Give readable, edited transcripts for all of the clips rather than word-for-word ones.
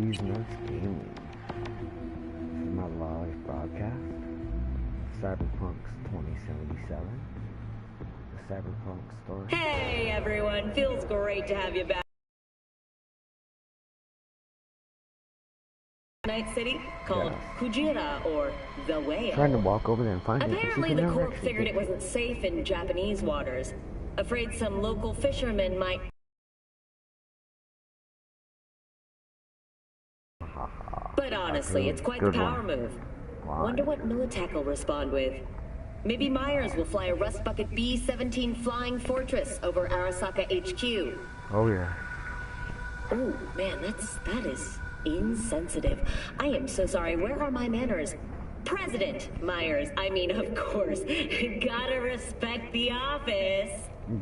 Cheese Nuts Gaming. This is my live broadcast. Cyberpunk's 2077. The Cyberpunk story. Hey everyone, feels great to have you back. Nightcity, called Kujira, or the whale. Trying to walk over there and find it. Apparently the corp figured it wasn't safe in Japanese waters. Afraid some local fishermen might... But honestly, it's quite the power move. Wonder what Militech will respond with. Maybe Myers will fly a Rust Bucket B-17 Flying Fortress over Arasaka HQ. Oh yeah. Oh man, that is insensitive. I am so sorry. Where are my manners? President Myers. I mean, of course. Gotta respect the office.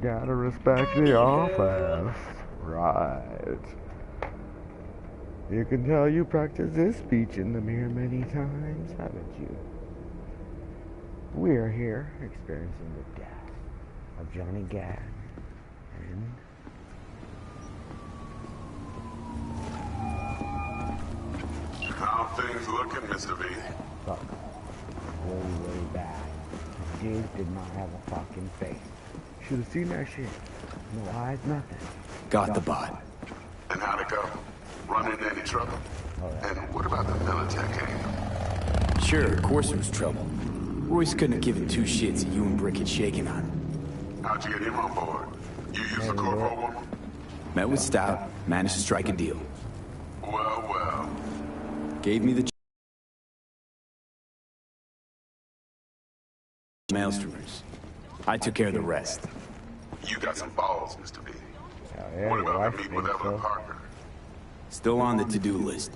Gotta respect the office. Right. You can tell you practiced this speech in the mirror many times, haven't you? We are here experiencing the death of Johnny Gad and how things looking, Mr. V? fuck. Really bad. Dude did not have a fucking face. Should have seen that shit. No eyes, nothing. Got the bot. And how'd it go? Run into any trouble? Oh, yeah. And what about the Militech angle? Sure, of course there was trouble. Royce couldn't have given two shits that you and Brick had shaken on. How'd you get him on board? You used the Corpo one? Met with Stout, managed to strike a deal. Well. Gave me the maelstromers. I took care of the rest. You got some balls, Mr. V. Yeah, What about the meet think with Evelyn so. Parker? Still on the to-do list.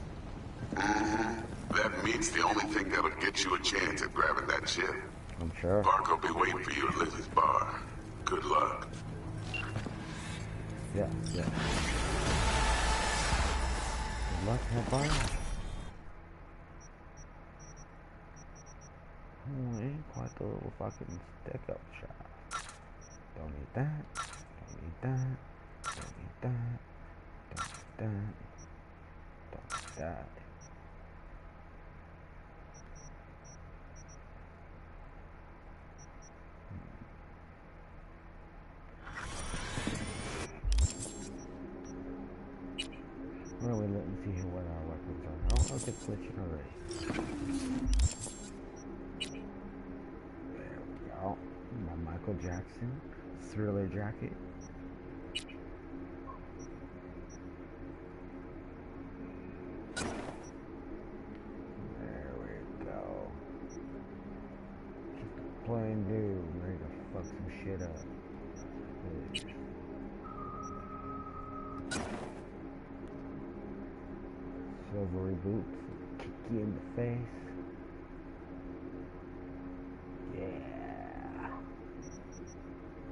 That meet's the only thing that'll get you a chance at grabbing that ship. I'm sure. Parker will be waiting for you at Lizzie's bar. Good luck. Yeah. Good luck, have fun. Oh, ain't quite the little fucking stick-up shot. Don't need that. Don't need that. Don't need that. Don't need that. Don't need that. Really, let me see here what our weapons are. Oh, look, it's switching already. There we go. My Michael Jackson Thriller jacket. There we go. Just a plain dude ready to fuck some shit up. Silvery boots, kick you in the face. Yeah.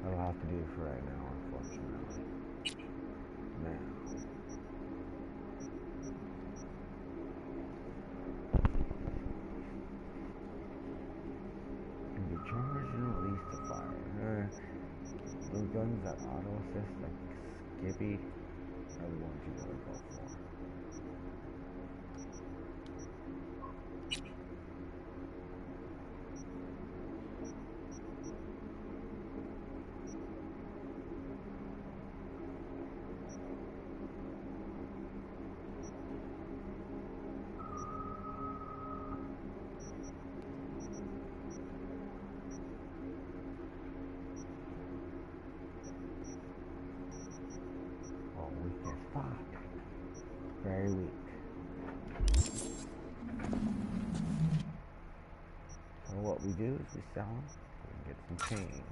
That'll have to do for right now, unfortunately. Now. Can be charged and released to fire. Those guns that auto assist like Skippy are the ones you gotta go for. Very weak. So what we do is we sell them and get some change.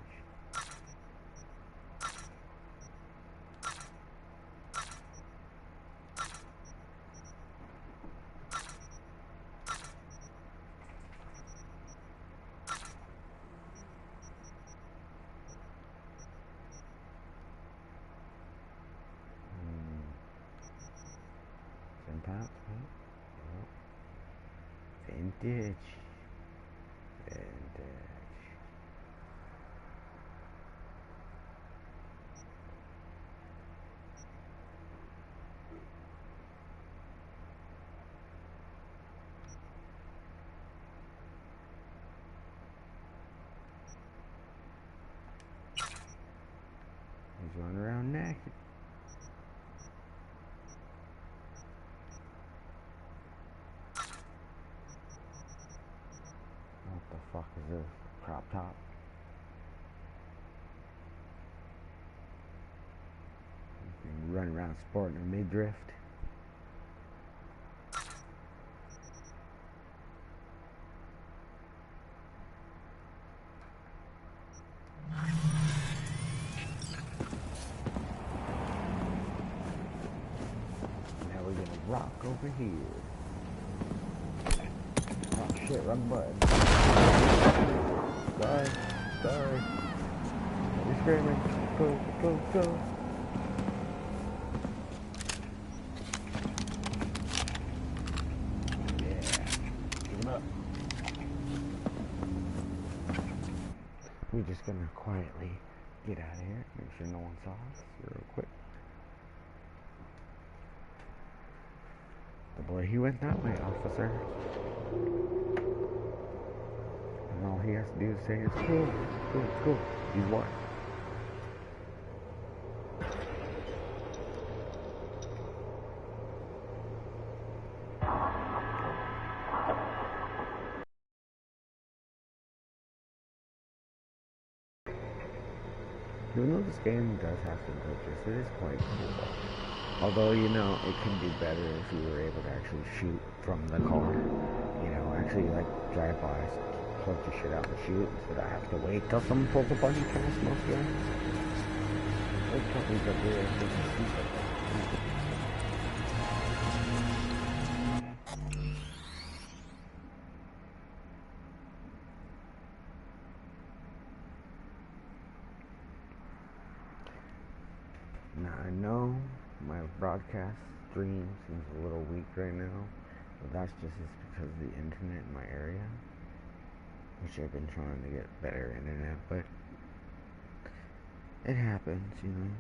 Pounds, right? Vintage. run around naked. What the fuck is this? Crop top? You can run around sporting a midriff. Now we're gonna rock over here. Oh shit, wrong button. Sorry. You're screaming. Go. Yeah. Give him up. We're just gonna quietly get out of here. Make sure no one saw us real quick. The boy, he went that way, officer. And all he has to do is say, it's cool. He's what? Even though this game does have some glitches, it is quite cool. Although, you know, it could be better if you were able to actually shoot from the car. You know, actually, like, drive by, plug your shit out and shoot, instead I have to wait till someone pulls up on you kind of smoke gun. Those companies up there, they can see that. Now, I know my broadcast stream seems a little weak right now, but that's just because of the internet in my area, which I've been trying to get better internet, but it happens, you know.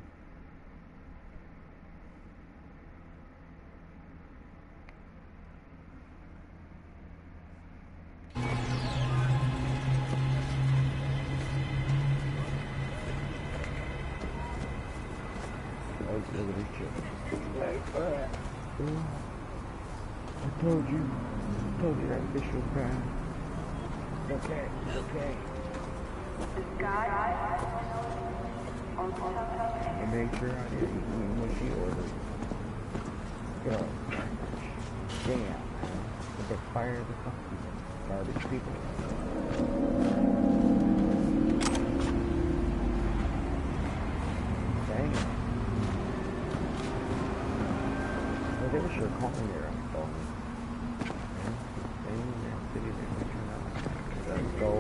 I told you that fish was bad. Okay. I made sure I didn't eat what she ordered. Go. Damn, man. With the fire the fucking garbage people. Dang it. They were sure calling me around the phone. Let's go.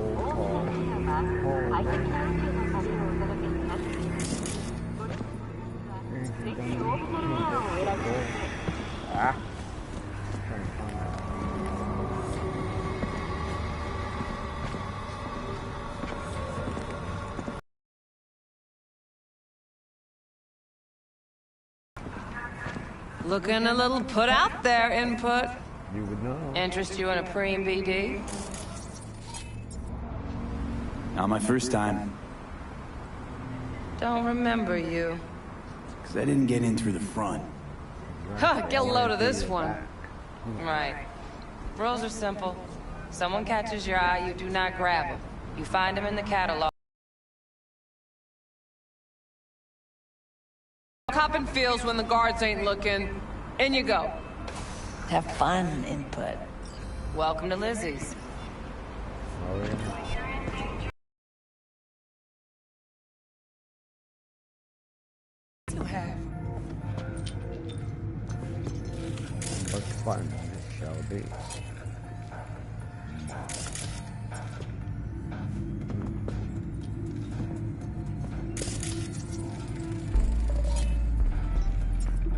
Looking a little put out there, input. You would know. Interest you in a preem BD? Not my first time. Don't remember you. Because I didn't get in through the front. Huh, get a load of this one. Right. Rules are simple. Someone catches your eye, you do not grab him. You find him in the catalog. Copping feels when the guards ain't looking. In you go. Have fun, input. Welcome to Lizzie's. Oh, yeah. What fun this shall be.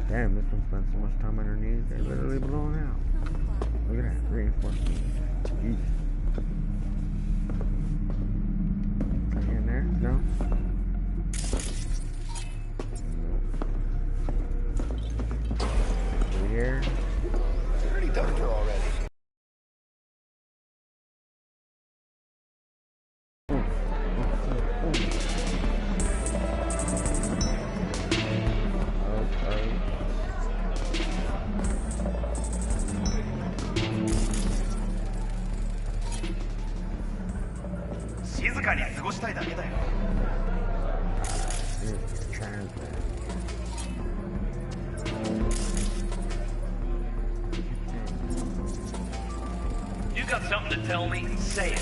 Damn, this one spent so much time underneath, they're literally blowing out. Look at that, reinforcement. Jeez. In there? No? Over here? I already dumped her already. かに過ごしたいだけだよ。You got something to tell me? Say it.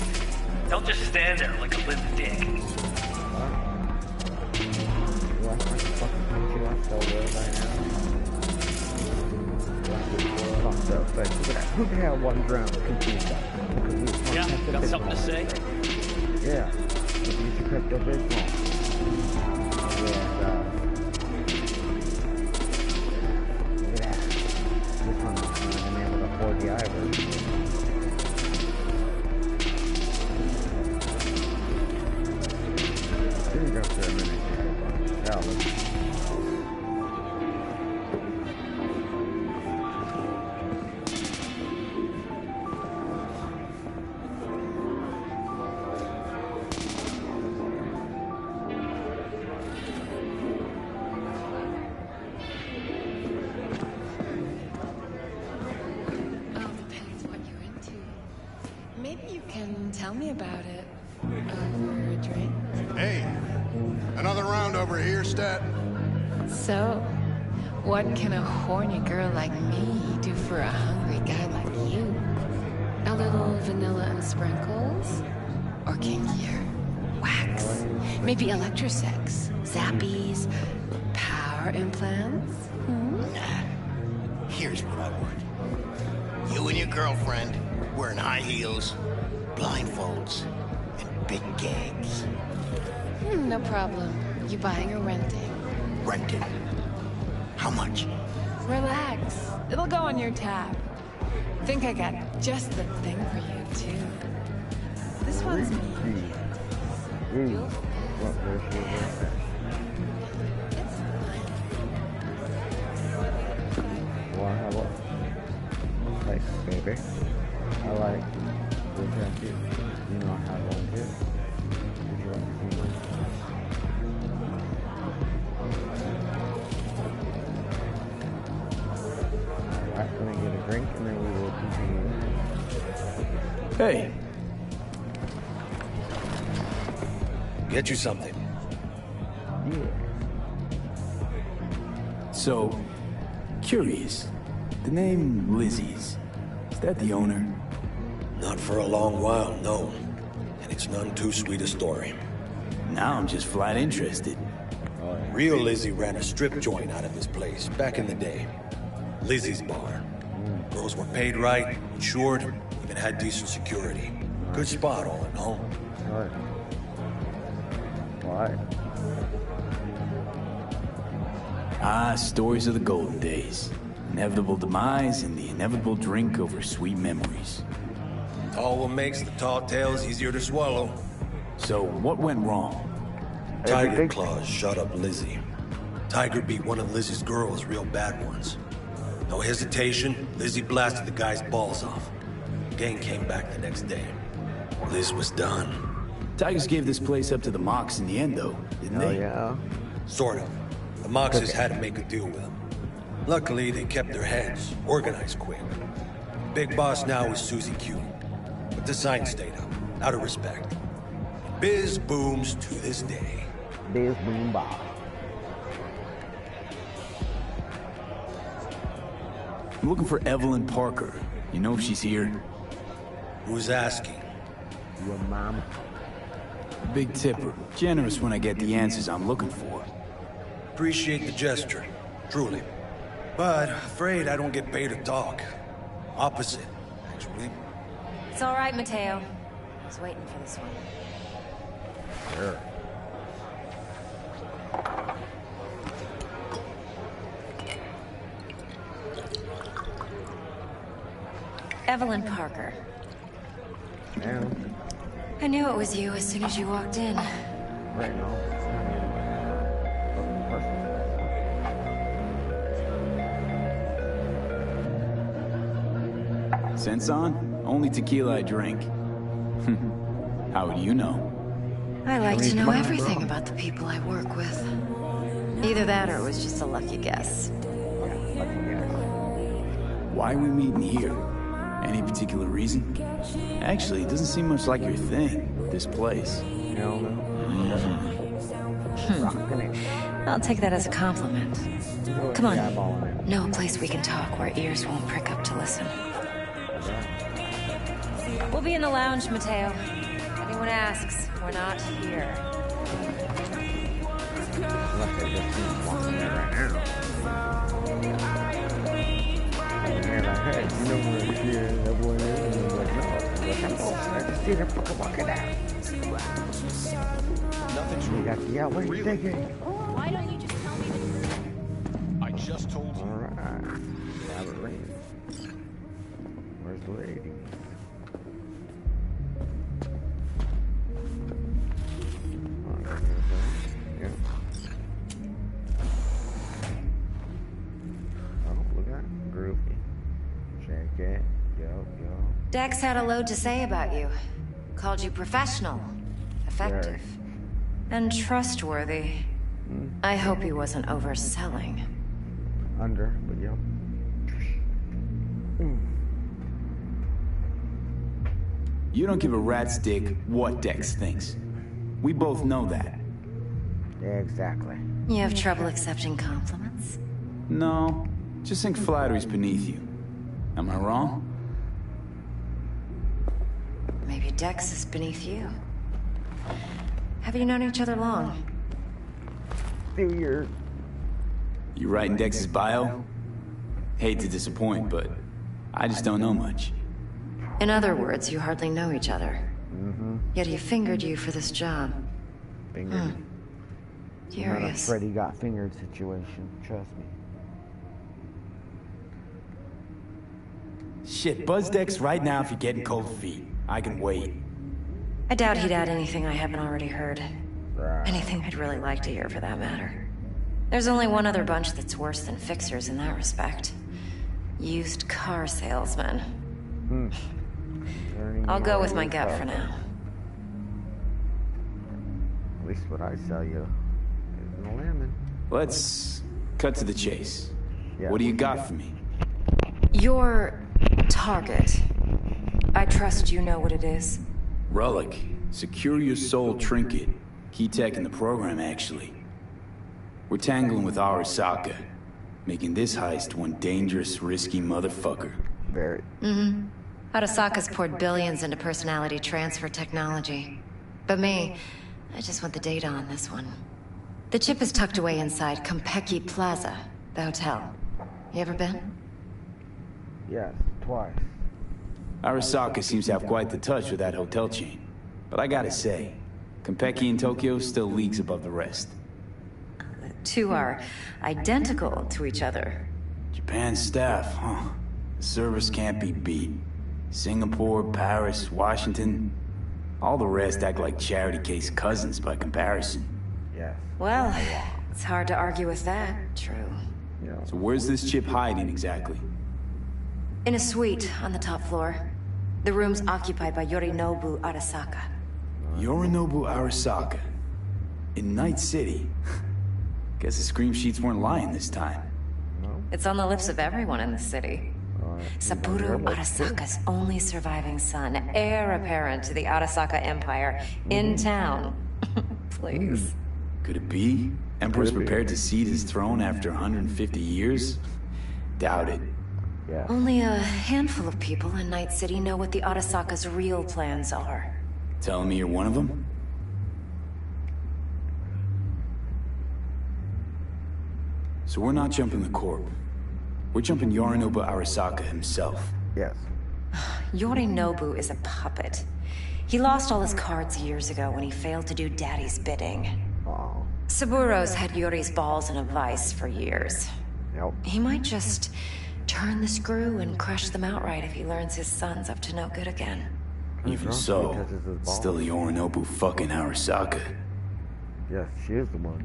Don't just stand there like a limp dick. Who can have one drown? Yeah, got something to say? Yeah. Use your crypto business. Look at that. This one's the man with a 4DI version. Didn't go for a minute. Yeah, let's Tell me about it. Over a drink. Hey, another round over here, Stat. So, what can a horny girl like me do for a hungry guy like you? A little vanilla and sprinkles? Or kinkier? Wax? Maybe electrosex? Zappies? Power implants? Nah. Here's what I want. You and your girlfriend wearing high heels, blindfolds, and big gags. No problem. You buying or renting? Renting. How much? Relax. It'll go on your tab. Think I got just the thing for you, too. This one's me. You'll... It's fine. Well, how about... Thanks, baby. I like... Your jacket. You know how long it is. Would you like to see it? Alright, let me get a drink and then we will continue. Hey. Get you something. Yeah. So, curious. The name Lizzie's. Is that the owner? Not for a long while, no. And it's none too sweet a story. Now I'm just flat interested. Real Lizzie ran a strip joint out of this place back in the day. Lizzie's Bar. Girls were paid right, insured, even had decent security. Good spot, all in all. Alright. Why? Ah, stories of the golden days. Inevitable demise and the inevitable drink over sweet memories. All what makes the tall tales easier to swallow. So, what went wrong? Tiger Claws shot up Lizzie. Tiger beat one of Lizzie's girls real bad ones. No hesitation, Lizzie blasted the guy's balls off. Gang came back the next day. Liz was done. Tigers gave this place up to the Mox in the end, though, didn't they? Oh, yeah. Sort of. The Moxes had to make a deal with them. Luckily, they kept their heads, organized quick. Big boss now is Susie Q. But the sign stayed up, out of respect. Biz booms to this day. Biz boom bob. I'm looking for Evelyn Parker. You know if she's here? Who's asking? Your mama. Big tipper. Generous when I get the answers I'm looking for. Appreciate the gesture, truly. But afraid I don't get paid to talk. Opposite, actually. It's all right, Mateo. I was waiting for this one. Sure. Evelyn Parker. And I knew it was you as soon as you walked in. right now, Sense on? Only tequila I drink. How would you know? I like to know everything about the people I work with. Either that or it was just a lucky guess. Why are we meeting here? Any particular reason? Actually, it doesn't seem much like your thing, this place. Hell no. Rocking it. I'll take that as a compliment. Come on. Eyeballing it. Know a place we can talk where ears won't prick up to listen. We'll be in the lounge, Mateo. If anyone asks, we're not here. Unless they just keep walking there right now. And they're like, hey, you know where that boy is? And he's like, no. Look, I'm going to see them fucking walking out. Nothing's You got the out. What are you thinking? Why don't you just tell me the... I just told you. Alright. Now the ring. Where's the lady? Yeah. Oh, look at that. Groovy. Check it. Yo. Dex had a load to say about you. Called you professional, effective, and trustworthy. I hope he wasn't overselling. Under, but yep. You don't give a rat's dick what Dex thinks. We both know that. Yeah, exactly. You have trouble accepting compliments? No, just think flattery's beneath you. Am I wrong? Maybe Dex is beneath you. Have you known each other long? 2 years. You writing Dex's bio? Hate to disappoint, but I just don't know much. In other words, you hardly know each other. Mm-hmm. Yet he fingered you for this job. Fingered. Not a Curious. Freddy got fingered situation. Trust me. Shit, buzz Dex right now if you're getting cold feet. I can wait. I doubt he'd add anything I haven't already heard. Right. Anything I'd really like to hear, for that matter. There's only one other bunch that's worse than fixers in that respect. Used car salesmen. I'll go with my gut for now. At least what I sell you is a lemon. Let's cut to the chase. Yeah. What do you got for me? Your target. I trust you know what it is. Relic. Secure your soul trinket. Key tech in the program, actually. We're tangling with Arasaka, making this heist one dangerous, risky motherfucker. Very. Arasaka's poured billions into personality transfer technology. But me, I just want the data on this one. The chip is tucked away inside Konpeki Plaza, the hotel. You ever been? Yes, twice. Arasaka seems to have quite the touch with that hotel chain. But I gotta say, Konpeki in Tokyo still leagues above the rest. The two are identical to each other. Japan's staff, huh? The service can't be beat. Singapore, Paris, Washington. All the rest act like charity case cousins by comparison. Yes. Well, it's hard to argue with that. True. Yeah. So where's this chip hiding exactly? In a suite on the top floor. The room's occupied by Yorinobu Arasaka. Yorinobu Arasaka. In Nightcity. Guess the scream sheets weren't lying this time. It's on the lips of everyone in the city. Saburo Arasaka's only surviving son, heir apparent to the Arasaka Empire, in town. Please. Could it be? Emperor's prepared to cede his throne after 150 years? Doubt it. Yeah. Only a handful of people in Night City know what the Arasaka's real plans are. Telling me you're one of them? So we're not jumping the Corp. We're jumping Yorinobu Arasaka himself. Yes. Yorinobu is a puppet. He lost all his cards years ago when he failed to do Daddy's bidding. Oh. Saburo's had Yuri's balls in a vice for years. Yep. He might just turn the screw and crush them outright if he learns his son's up to no good again. Even so, still Yorinobu fucking Arasaka. Yes, she is the one.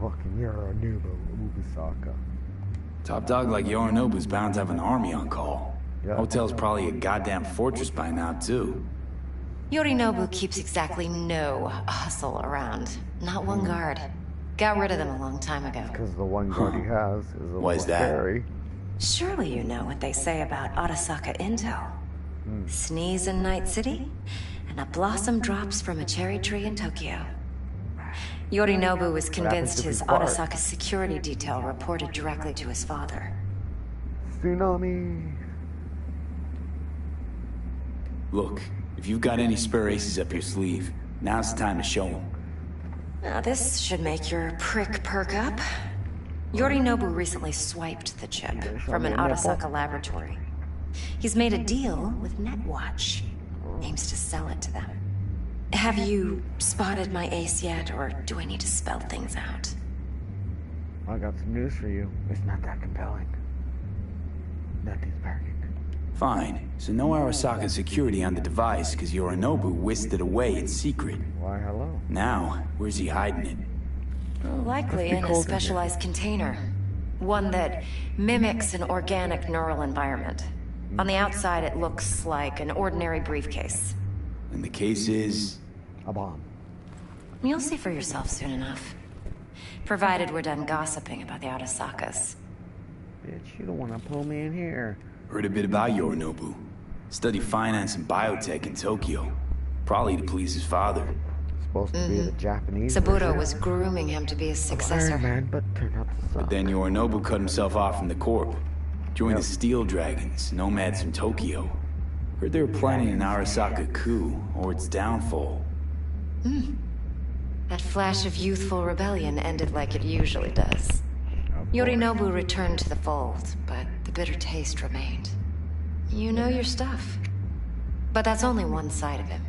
Fucking Yorinobu Arasaka. Top dog like Yorinobu's bound to have an army on call. Yeah. Hotel's probably a goddamn fortress by now, too. Yorinobu keeps exactly no hustle around. Not one guard. Got rid of them a long time ago. Because the one guard he has is a Why is little that? scary. Surely you know what they say about Arasaka intel. Sneeze in Night City, and a blossom drops from a cherry tree in Tokyo. Yorinobu was convinced his Arasaka security detail reported directly to his father. Tsunami. Look, if you've got any spare aces up your sleeve, now's the time to show them. Now this should make your prick perk up. Yorinobu recently swiped the chip from an Arasaka laboratory. He's made a deal with Netwatch. Aims to sell it to them. Have you spotted my ace yet, or do I need to spell things out? I got some news for you. It's not that compelling. Nothing's perfect. Fine, so no Arasaka security on the device because Yorinobu whisked it away in secret. Why, hello. Now, where's he hiding it? Likely in a specialized container. One that mimics an organic neural environment. On the outside, it looks like an ordinary briefcase. And the case is... a bomb. You'll see for yourself soon enough. Provided we're done gossiping about the Arasakas. Bitch, you don't want to pull me in here. Heard a bit about Yorinobu. Studied finance and biotech in Tokyo. Probably to please his father. Supposed to be the Japanese Saburo version was grooming him to be his successor. Iron Man, but turned out to suck. But then Yorinobu cut himself off from the corp. Joined the Steel Dragons, nomads from Tokyo. Heard they were planning an Arasaka coup, or its downfall. That flash of youthful rebellion ended like it usually does. Yorinobu returned to the fold, but the bitter taste remained. You know your stuff. But that's only one side of him.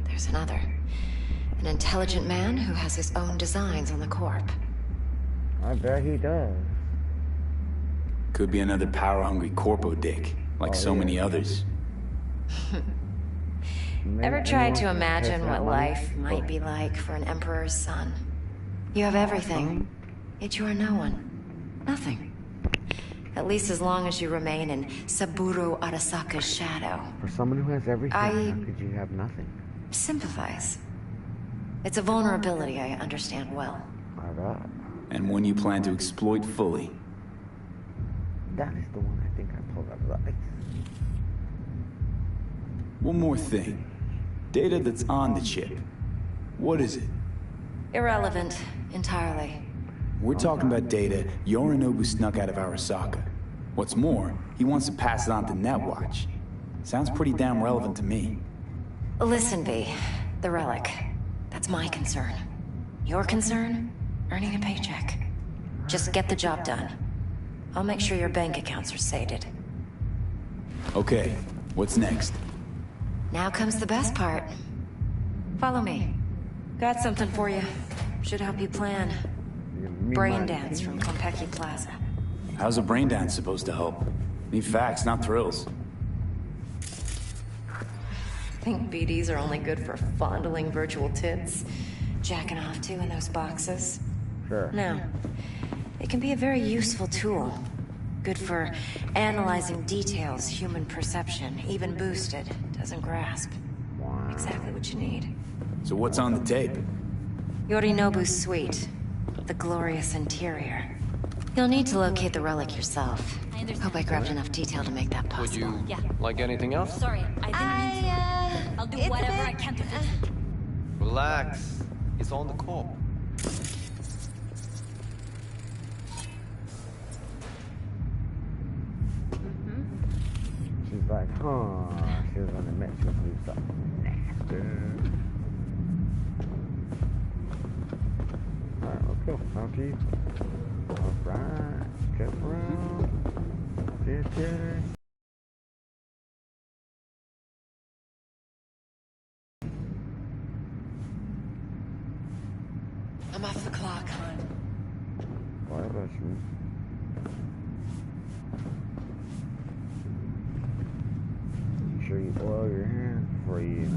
There's another. An intelligent man who has his own designs on the corp. I bet he does. Could be another power-hungry corpo dick, like so many others. Ever tried to imagine what life might be like for an emperor's son? You have everything, yet you are no one. Nothing. At least as long as you remain in Saburo Arasaka's shadow. For someone who has everything, how could you have nothing? Sympathize. It's a vulnerability I understand well. My God. And one you plan to exploit fully. That is the one I think I pulled out of the ice. One more thing. Data that's on the chip. What is it? Irrelevant, entirely. We're talking about data Yorinobu snuck out of Arasaka. What's more, he wants to pass it on to Netwatch. Sounds pretty damn relevant to me. Listen, V. The relic. That's my concern. Your concern? Earning a paycheck. Just get the job done. I'll make sure your bank accounts are sated. Okay, what's next? Now comes the best part. Follow me. Got something for you. Should help you plan. Brain dance from Konpeki Plaza. How's a brain dance supposed to help? Need facts, not thrills. Think BDs are only good for fondling virtual tits? Jacking off to in those boxes? Sure. No. It can be a very useful tool. Good for analyzing details human perception, even boosted, doesn't grasp. Wow. Exactly what you need. So what's on the tape? Yorinobu's suite. The glorious interior. You'll need to locate the relic yourself. Hope I grabbed enough detail to make that possible. Would you like anything else? Sorry, I didn't mean to. I'll do whatever I can to do. Relax. It's on the call. She's like, she was gonna admit she was doing something nasty. Alright, let's go. Found you. Alright, get around. Get. I'm off the clock, hon. Why was you? You sure you oil your hands before you,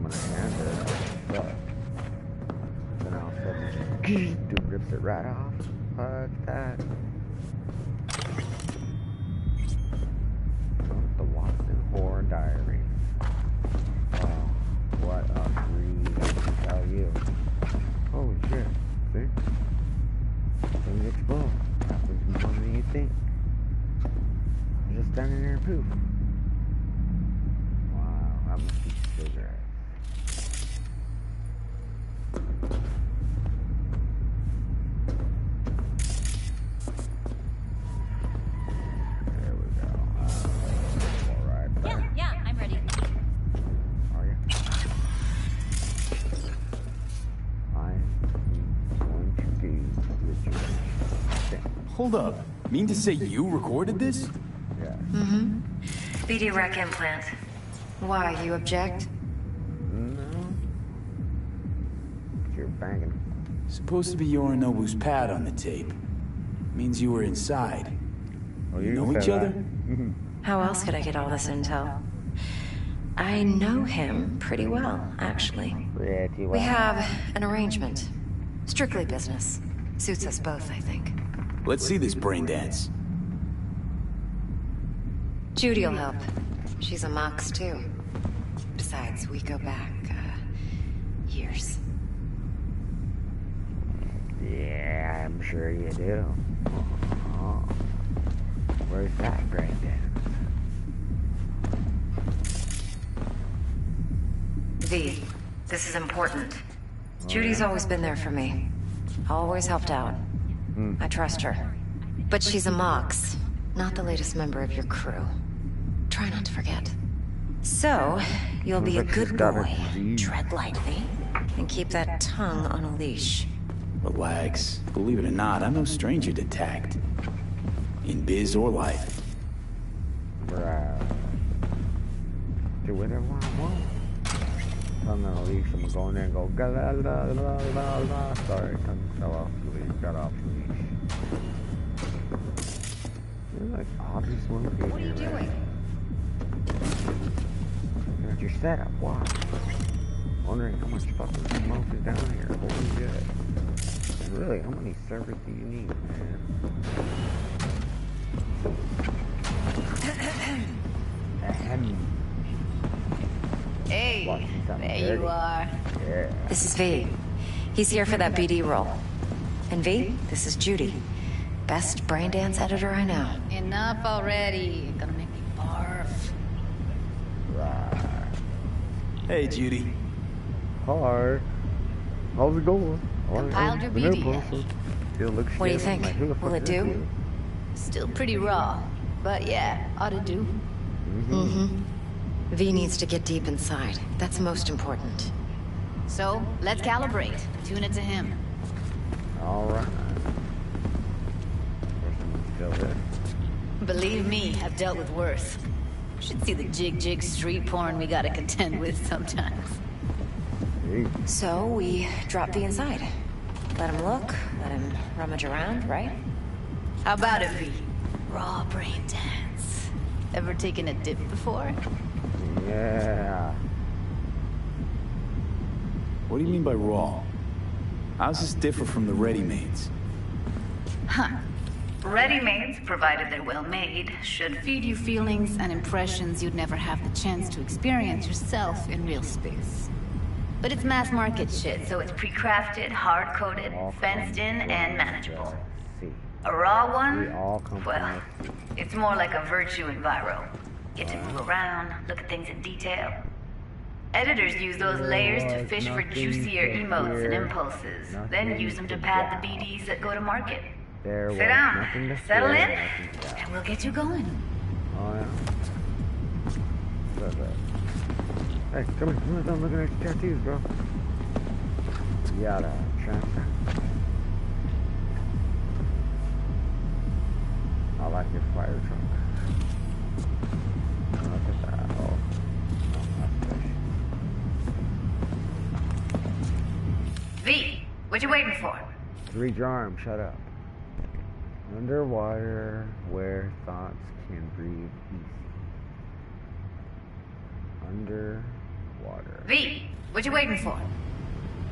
put some in a hand or then all of a sudden, dude rips it right off. Fuck that. The Watson Horror Diary. Wow, what a read I tell you. Holy shit, see? Things explode. Happens more than you think. You're just standing there and poof. Wow, that must be cigarettes. Hold up. Mean to say you recorded this? Yeah. Mm-hmm. BD rec implant. Why, you object? No. You're banging. Supposed to be Yorinobu's pad on the tape. Means you were inside. Oh, You know each other? How else could I get all this intel? I know him pretty well, actually. Pretty well. We have an arrangement. Strictly business. Suits us both, I think. Let's see this brain dance. Judy'll help. She's a Mox, too. Besides, we go back, years. Yeah, I'm sure you do. Oh. Where's that breakdown? V, this is important. Judy's always been there for me. Always helped out. I trust her. But she's a Mox, not the latest member of your crew. Try not to forget. So, you'll be a good boy. Tread lightly, and keep that tongue on a leash. Relax. Believe it or not, I'm no stranger to tact. In biz or life. Right. Do whatever I want. I'm gonna leave someone go in there and go la la la la la la. Sorry, tongue fell off the leash. Got off the leash. You're like obvious one. What are you doing? Looking at your setup. Why? Wondering how much fucking smoke is down here. Holy shit. And really, how many servers do you need, man? Ahem. Hey, there you are. Yeah. This is V. He's here for that BD role. And V, this is Judy. Best brain dance editor I know. Enough already. Gonna make me barf. Right. Hey, Judy. Hi. How's it going? Compiled your BD yet? What do you think? Will it do? Still pretty raw, but yeah, ought to do. Mm-hmm. V needs to get deep inside. That's most important. So, let's calibrate. Tune it to him. Alright. Still there. Believe me, I've dealt with worse. Should see the jig street porn we gotta contend with sometimes. Hey. So, we drop V inside. Let him look, let him rummage around, right? How about it, V? Raw brain dance. Ever taken a dip before? Yeah. What do you mean by raw? How's this differ from the ready-mades? Huh. Ready-mades, provided they're well made, should feed you feelings and impressions you'd never have the chance to experience yourself in real space. But it's mass market shit, so it's pre-crafted, hard-coded, fenced in, and manageable. A raw one? Well, it's more like a virtue in Viro. Get to move around, look at things in detail. Editors use those layers to fish for juicier emotes and impulses, then use them to pad the BDs that go to market. Sit down, settle in, and we'll get you going. Oh, yeah. Hey, come here. I'm looking at your tattoos, bro. Yada. I like your fire truck. Look at that. Oh, that's fish. V, what you waiting for? Reach your arm. Shut up. Underwater, where thoughts can breathe easy. Underwater. V, what you waiting for? I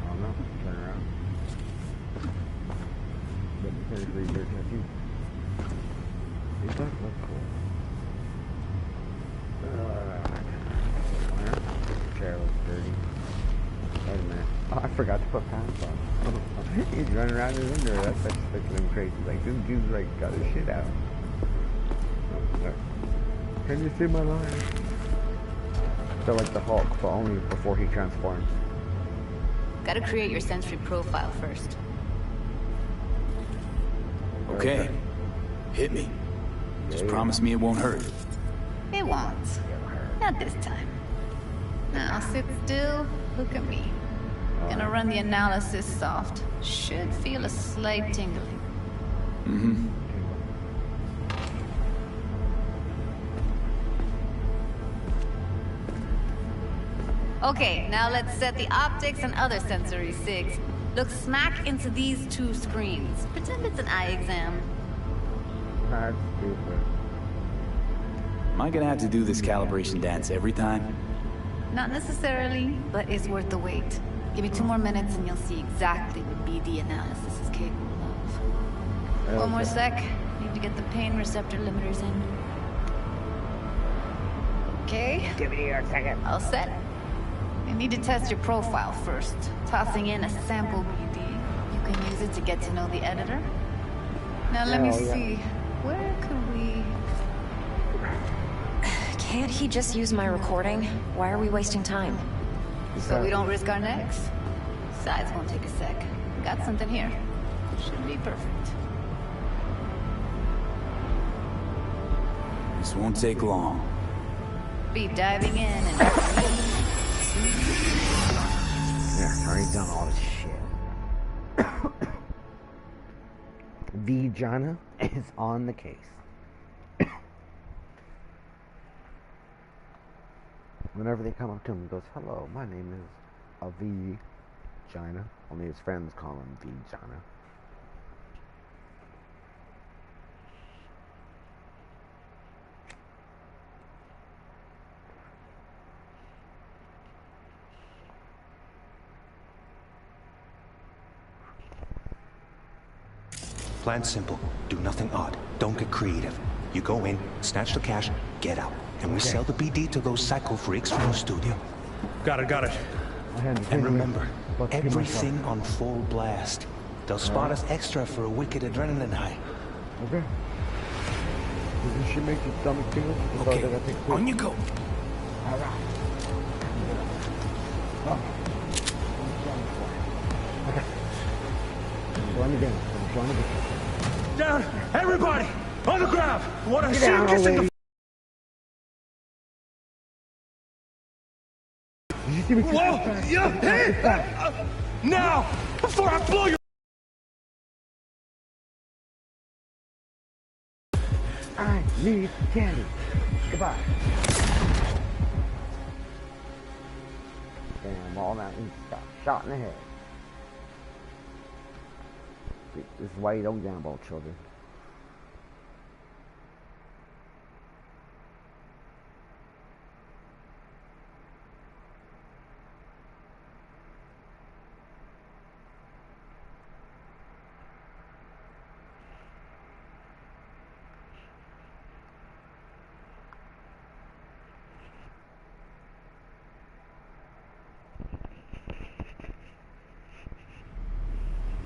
don't know. Turn around. Let me finish reading your tattoo. It does look cool. Chair looks dirty. Wait a minute. Oh, I forgot to put pants on. He's running around his underwear. That's fucking crazy. Like, this dude's like got his shit out. Oh, look. Can you see my line? Feel like the Hulk, but only before he transforms. Gotta create your sensory profile first. Okay. Hit me. Just promise me it won't hurt. It won't. Not this time. Now sit still, look at me. Gonna run the analysis soft. Should feel a slight tingling. Mm-hmm. Okay, now let's set the optics and other sensory SIGs. Look smack into these two screens. Pretend it's an eye exam. That's stupid. Am I gonna have to do this calibration dance every time? Not necessarily, but it's worth the wait. Give me 2 more minutes and you'll see exactly what BD analysis is capable of. One more sec. Need to get the pain receptor limiters in. Okay. Give me a second. All set. I need to test your profile first. Tossing in a sample BD. You can use it to get to know the editor. Now let me see. Where could we... Can't he just use my recording? Why are we wasting time? So we don't risk our necks? Besides, won't take a sec. Got something here. Should be perfect. This won't take long. Be diving in and... Yeah, already done all this shit. Vijana is on the case. Whenever they come up to him, he goes, "Hello, my name is Vijana." Only his friends call him Vijana. Plan's simple. Do nothing odd. Don't get creative. You go in, snatch the cash, get out. And we sell the BD to those psycho freaks from the studio. Got it. And remember, everything on full blast. They'll spot us extra for a wicked adrenaline high. Okay. This should make your stomach tingle. Okay, on you go. Alright. Oh. Okay. I'm going again. Down! Everybody! On the ground! What I see down, kissing the... Whoa! Yeah! Now! Before I blow your... I need candy. Goodbye. Damn, all that and got shot in the head. This is why you don't gamble, children.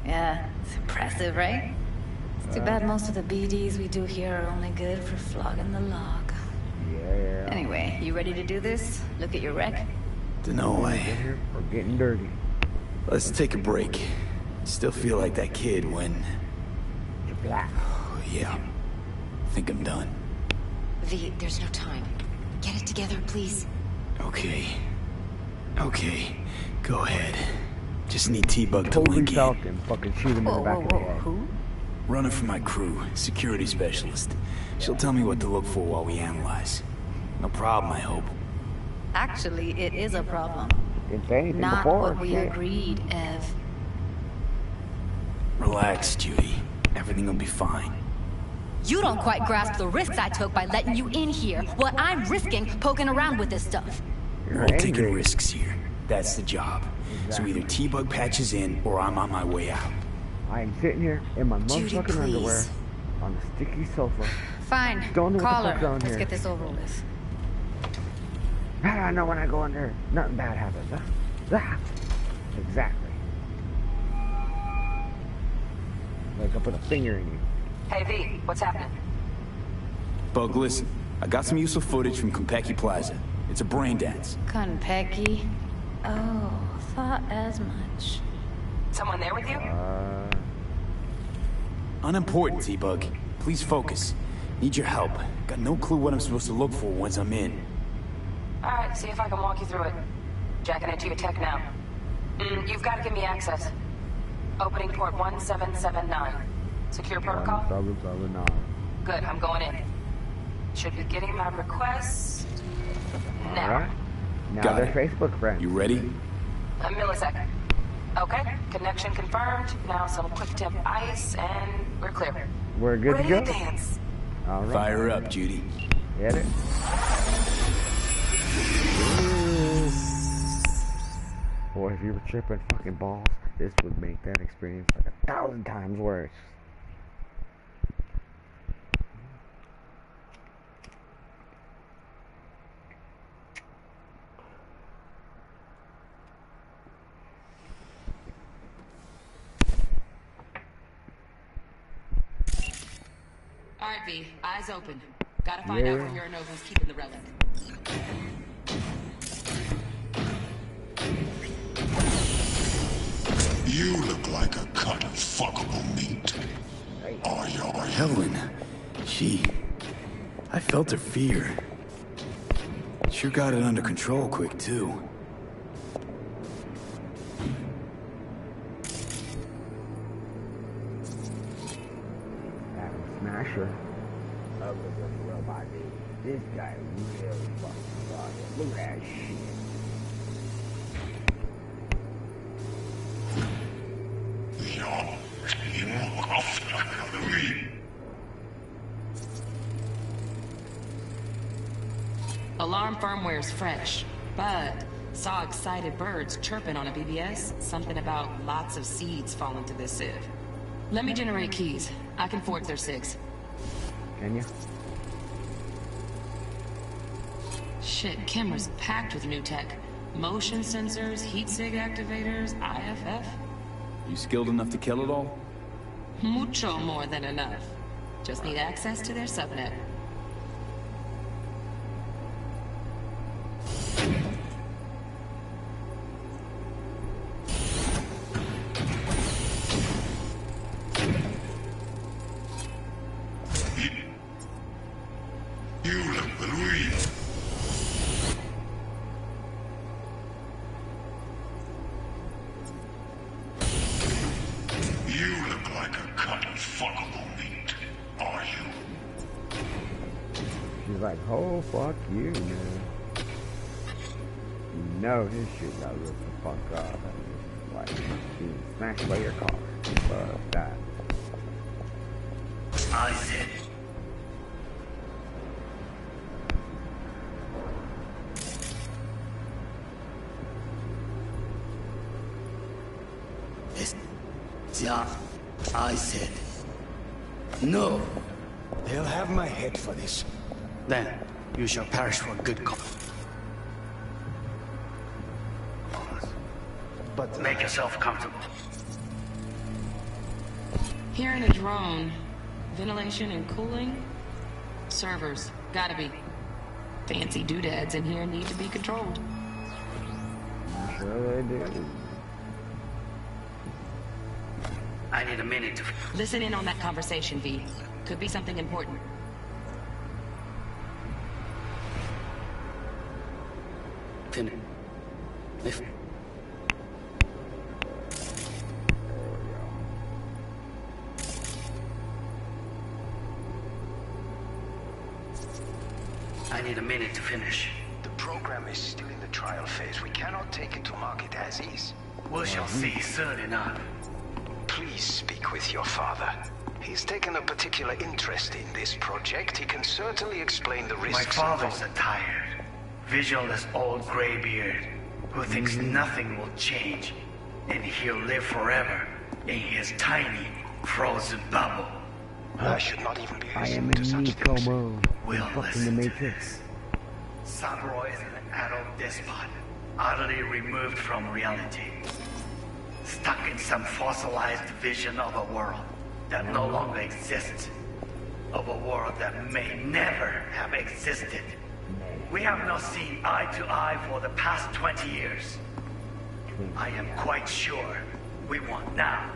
Yeah, it's impressive, right? It's too bad most of the BDs we do here are only good for flogging the log. Yeah. Anyway, you ready to do this? Look at your wreck. Dunno way. We're getting dirty. Let's take a break. Still feel like that kid when... Yeah. Think I'm done. V, there's no time. Get it together, please. Okay. Go ahead. Just need T-Bug to link in. Falcon, fucking shoot him in the back of the head. Who? Runner for my crew, security specialist. She'll tell me what to look for while we analyze. No problem, I hope. Actually, it is a problem. Didn't say anything Not before. what we agreed, Ev. Relax, Judy. Everything will be fine. You don't quite grasp the risks I took by letting you in here. What I'm risking poking around with this stuff. We're all taking risks here. That's the job. So either T-Bug patches in, or I'm on my way out. I am sitting here in my motherfucking underwear on a sticky sofa. Fine. Don't know Call what the fuck's her. on Let's here. get this over with. How do I know when I go in there? Nothing bad happens. Exactly. Like I put a finger in you. Hey V, what's happening? Bug, listen. I got some useful footage from Konpeki Plaza. It's a brain dance. Konpeki? Oh, thought as much. Someone there with you? Unimportant, T-Bug. Please focus. Need your help. Got no clue what I'm supposed to look for once I'm in. Alright, see if I can walk you through it. Jacking into your tech now. You've got to give me access. Opening port 1779. Secure protocol? 1779. Good, I'm going in. Should be getting my request now. Alright. Now Got they're it. Facebook friends. You ready? A millisecond. Okay, connection confirmed. Now some quick temp ice, and we're clear. We're good Ready to go. to dance. All right. Fire up, Judy. Get it? Boy, if you were tripping fucking balls, this would make that experience like 1,000 times worse. All right, V. Eyes open. Gotta find out where Yorinobu's keeping the relic. You look like a cut of fuckable meat. Are you? Helen. I felt her fear. Sure got it under control quick, too. Smasher. Ugly little robot dude. This guy really fucking got it. Look at that shit. Alarm firmware's fresh, but saw excited birds chirping on a BBS. Something about lots of seeds falling to this sieve. Let me generate keys. I can fork their SIGs. Can you? Shit, camera's packed with new tech. Motion sensors, heat sig activators, IFF. You skilled enough to kill it all? Mucho more than enough. Just need access to their subnet. She's like, oh, fuck you, man. You know his shit got ripped the fuck off. Like, she smashed by your car. Fuck that. I said. Yeah, I said. No. They'll have my head for this. Then, you shall perish for a good cause. But Make yourself comfortable. Hearing a drone. Ventilation and cooling? Servers. Gotta be. Fancy doodads in here need to be controlled. Sure they do. I need a minute to... Listen in on that conversation, V. Could be something important. If... I need a minute to finish. the program is still in the trial phase. We cannot take it to market as is. We shall see soon enough. Please speak with your father. He's taken a particular interest in this project. He can certainly explain the risks. My father's a tired, visionless old graybeard who thinks nothing will change, and he'll live forever in his tiny, frozen bubble. I should not even be I am listening to such things. Nikomo. We'll Fucking listen the to Matrix. Saburo is an adult despot, utterly removed from reality. Stuck in some fossilized vision of a world that no longer exists. Of a world that may never have existed. We have not seen eye to eye for the past 20 years. I am quite sure we want now.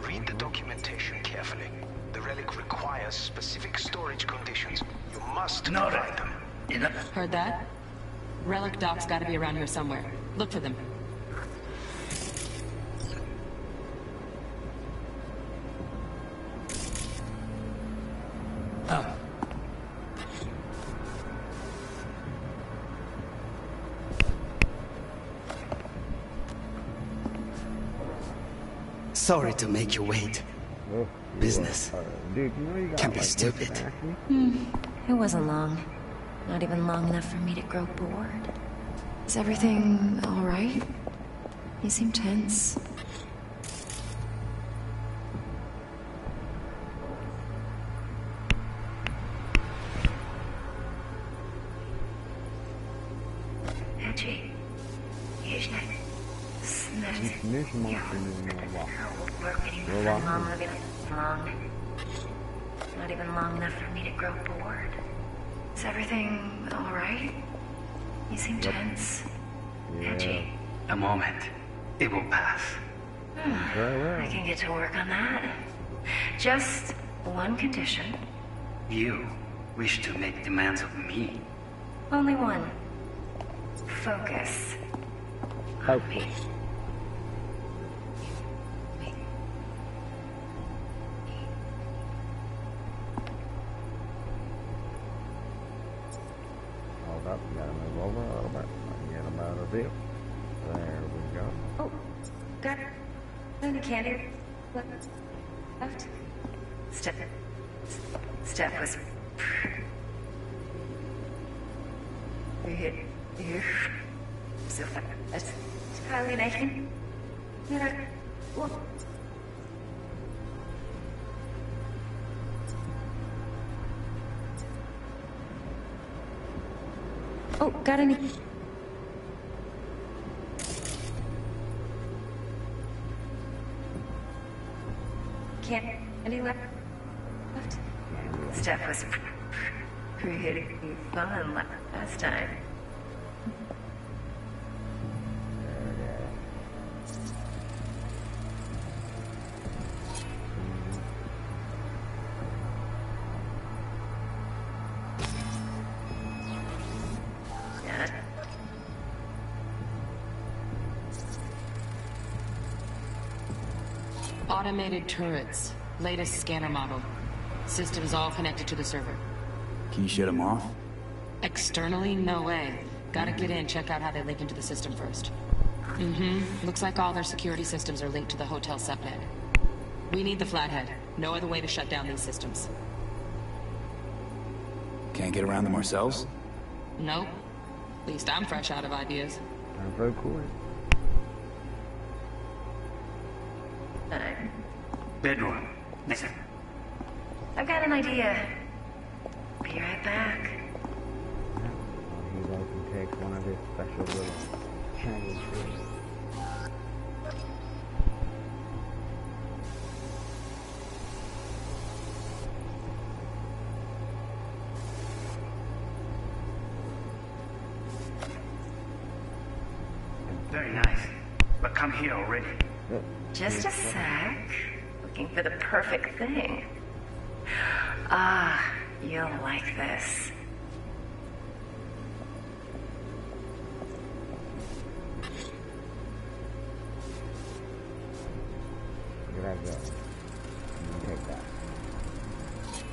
Read the documentation carefully. The relic requires specific storage conditions. You must provide them. Heard that? Relic docs gotta be around here somewhere. Look for them. Sorry to make you wait. Business Dude, you know you got can be like, stupid. It wasn't long. Not even long enough for me to grow bored. Is everything all right? You seem tense. Not even long enough for me to grow bored. Is everything all right? You seem tense. Edgy. A moment. It will pass. I can get to work on that. Just one condition. You wish to make demands of me. Only one. Focus. On me. Hold up, we gotta move over a little bit. Get him out of view. There we go. Oh, got any candy left? Step was here. So that's highly naked. Oh, got any? Candy left? Steph was pretty fun last time. Automated turrets. Latest scanner model. Systems all connected to the server. Can you shut them off? Externally, no way. Gotta get in, check out how they link into the system first. Looks like all their security systems are linked to the hotel subnet. We need the flathead. No other way to shut down these systems. Can't get around them ourselves? Nope. At least I'm fresh out of ideas. I'm very cool. Bedroom. Listen. I've got an idea. Be right back. He goes and takes one of his special little candy trees. Very nice. But come here already. Just a sec. Looking for the perfect thing. Ah, you'll like this. Take that.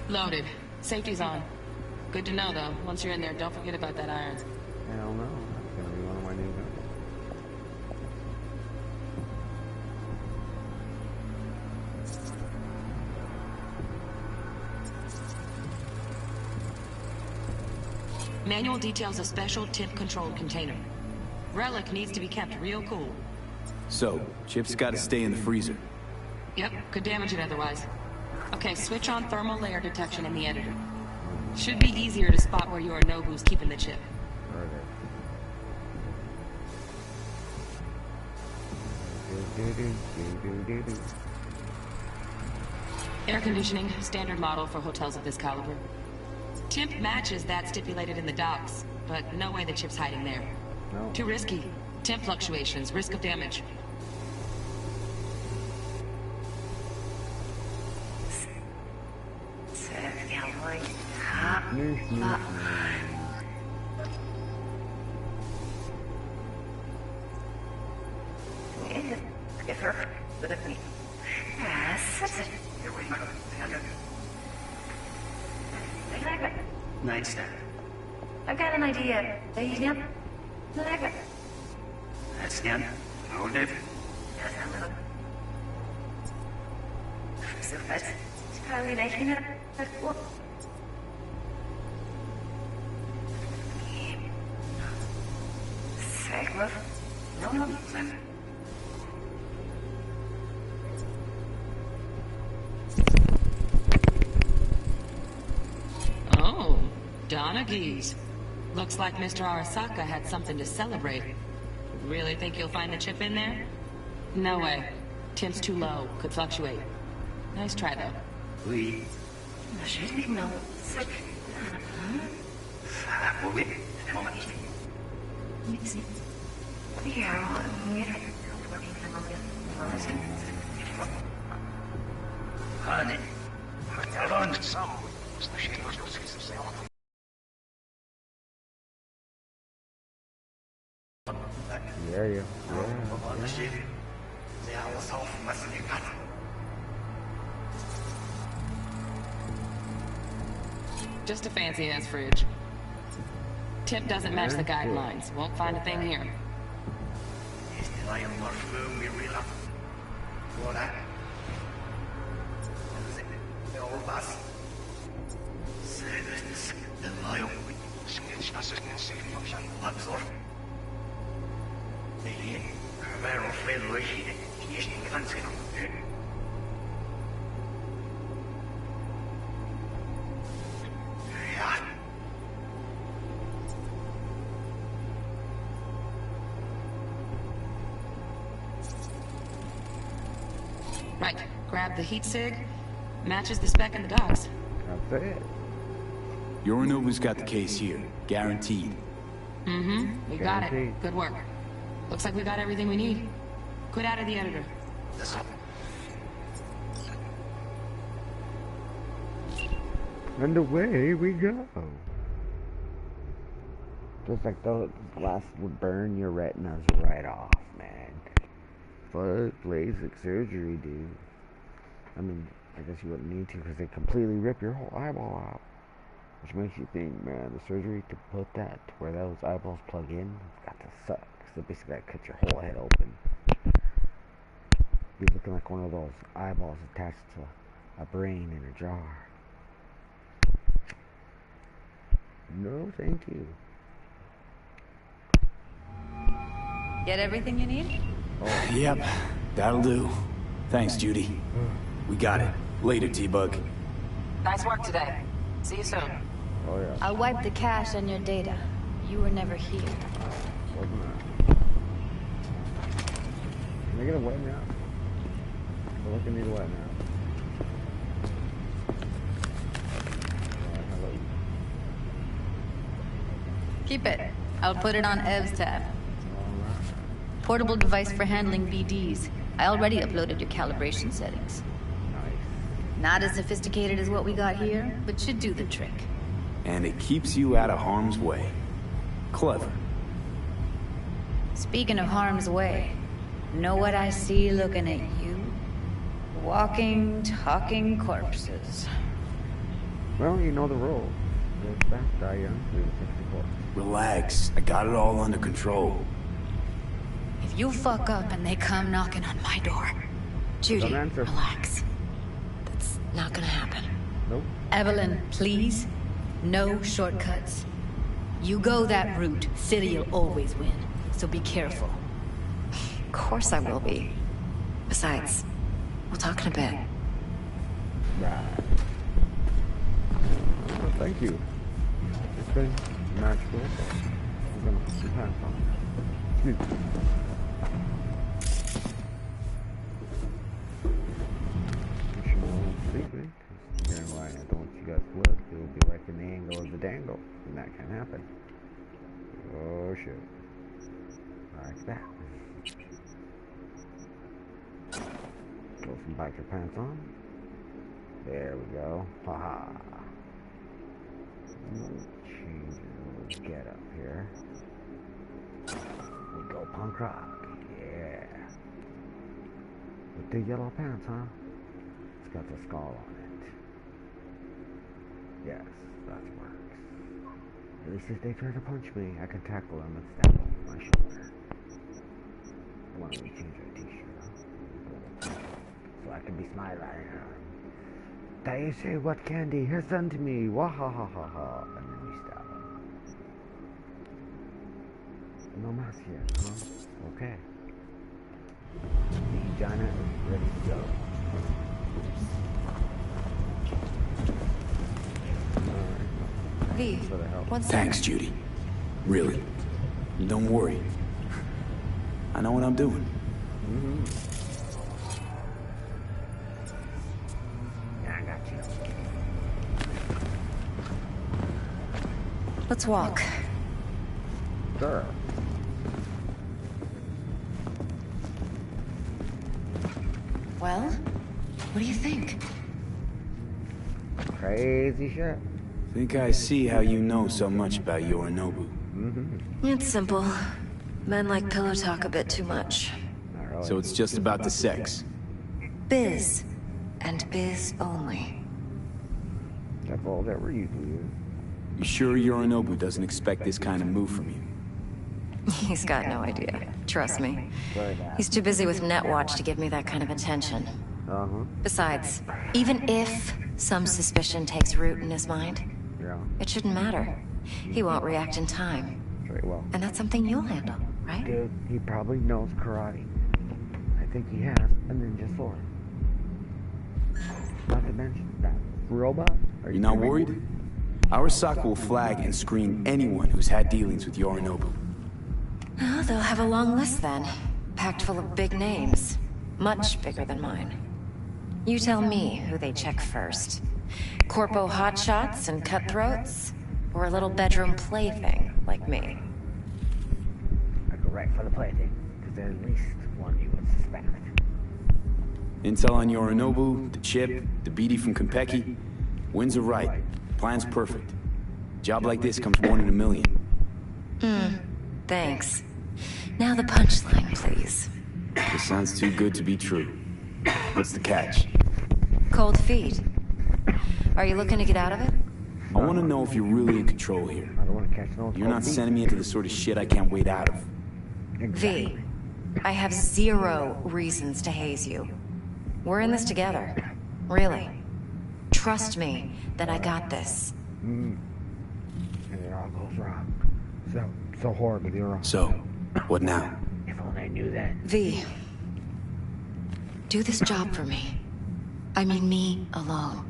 Loaded. Safety's on. Good to know, though. Once you're in there, don't forget about that iron. Hell no. That's gonna be one of my new guns. Manual details a special temp-controlled container. Relic needs to be kept real cool. So, Chip's gotta stay in the freezer. Yep, could damage it otherwise. Okay, switch on thermal layer detection in the editor. Should be easier to spot where Yorinobu's keeping the chip. Air conditioning, standard model for hotels of this caliber. Temp matches that stipulated in the docs, but no way the chip's hiding there. No. Too risky. Temp fluctuations, risk of damage. Nightstand. I've got an idea. That's Nyan. Hold it. suffice. Probably making it. Segment. No. Oh, Donaghy's. Looks like Mr. Arasaka had something to celebrate. Really think you'll find the chip in there? No way. Temp's too low. Could fluctuate. Nice try, though. Oui. No. Honey. Yeah. Just a fancy-ass fridge. Tip doesn't match the guidelines. Won't find a thing here. Right, grab the heat sig. Matches the spec in the docs. That's it. Yorinobu's got the case here. Guaranteed. We got it. Good work. Looks like we got everything we need. Quit out of the editor. And away we go. Just like those glasses would burn your retinas right off, man. But LASIK surgery, dude. I mean, I guess you wouldn't need to because they completely rip your whole eyeball out. Which makes you think, man, the surgery to put that to where those eyeballs plug in, it's got to suck. So basically, that cuts your whole head open. You're looking like one of those eyeballs attached to a brain in a jar. No, thank you. Get everything you need? Oh. Yep, that'll do. Thanks, Judy. We got it. Later, T-Bug. Nice work today. See you soon. Oh, yeah. I'll wipe the cache on your data. You were never here. Can I get a wet now? I look, I need a wet now. Hello. Keep it. I'll put it on Ev's tab. Portable device for handling BDs. I already uploaded your calibration settings. Nice. Not as sophisticated as what we got here, but should do the trick. And it keeps you out of harm's way. Clever. Speaking of harm's way, know what I see looking at you? Walking, talking corpses. Well, you know the rules. Live fast, die young, 364. Relax. I got it all under control. If you fuck up and they come knocking on my door, Judy, relax. That's not gonna happen. Nope. Evelyn, please. No shortcuts. You go that route, City'll always win. So be careful. Of course I will be. Besides, we'll talk in a bit. Right. Well, thank you. It's been magical. We're gonna put some pants on. Excuse me. Secret. Here's why I don't want you guys to look. It would be like an angle of the dangle, and that can happen. Oh shit. Like that. Throw some biker pants on. There we go. Haha. Change a little get up here. We go punk rock. Yeah. With the yellow pants, huh? It's got the skull on it. Yes, that works. At least if they try to punch me, I can tackle them and stab them with my shoulder. Why don't we change our t-shirt, huh? So I can be smiling. thought you said what candy? Here's some to me. Wah ha ha ha ha. And then we stab him. No más yet, huh? Okay. The Giant is ready to go. V, what's Thanks, Judy. Really. Don't worry. I know what I'm doing. Yeah, I got you. Let's walk. Sure. Well, what do you think? Crazy shit. Think I see how you know so much about Yorinobu. It's simple. Men like pillow talk a bit too much. So it's just about the sex. Biz. And biz only. That's all that we're used to. You sure Yorinobu doesn't expect this kind of move from you? He's got no idea. Trust me. He's too busy with Netwatch to give me that kind of attention. Besides, even if some suspicion takes root in his mind, it shouldn't matter. He won't react in time. Very well. And that's something you'll handle, right? Dude, he probably knows karate. I think he has a ninja sword. Not to mention that robot. Are you not worried? Arasaka will flag and screen anyone who's had dealings with Yorinobu. Oh, they'll have a long list then. Packed full of big names. Much bigger than mine. You tell me who they check first. Corpo hotshots and cutthroats? Or a little bedroom plaything like me? I go right for the plaything, because there's at least one you would suspect. Intel on Yorinobu, the chip, the BD from Konpeki. Winds are right. Plan's perfect. Job like this comes 1 in a million. Thanks. Now the punchline, please. This sounds too good to be true. What's the catch? Cold feet. Are you looking to get out of it? I want to know if you're really in control here. I don't want to catch no You're not sending me into the sort of shit I can't wait out of. V, I have 0 reasons to haze you. We're in this together. Really. Trust me that I got this. And it all goes wrong. So horribly wrong. So, what now? If only I knew that. V, do this job for me. I mean me alone.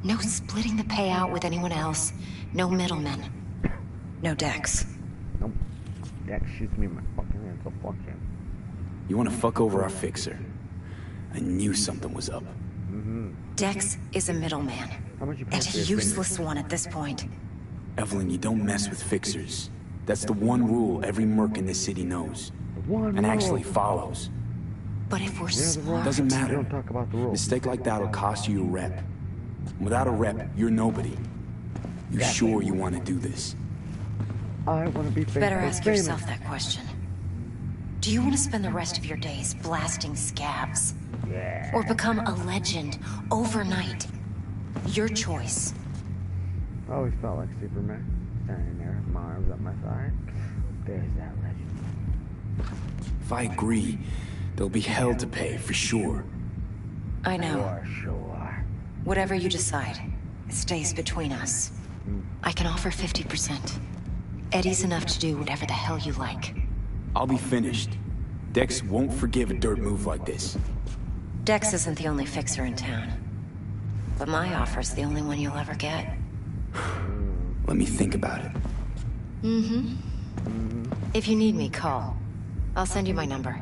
No splitting the payout with anyone else. No middlemen. No Dex. Nope. Dex shoots me in my fucking hand, so fuck him. You want to fuck over our fixer? I knew something was up. Dex is a middleman. And a useless one at this point. Evelyn, you don't mess with fixers. That's the one rule every merc in this city knows. And actually follows. But if we're smart... Doesn't matter. Don't talk about the rules. Mistake like that'll cost you your rep. Without a rep, you're nobody. You sure you want to do this? I want to be famous. Better ask yourself that question. Do you want to spend the rest of your days blasting scabs? Yeah. Or become a legend overnight? Your choice. I always felt like Superman. Standing there, my arms up my side. There's that legend. If I agree, there'll be hell to pay, for sure. I know. For sure. Whatever you decide, it stays between us. I can offer 50%. Eddie's enough to do whatever the hell you like. I'll be finished. Dex won't forgive a dirt move like this. Dex isn't the only fixer in town. But my offer's the only one you'll ever get. Let me think about it. If you need me, call. I'll send you my number.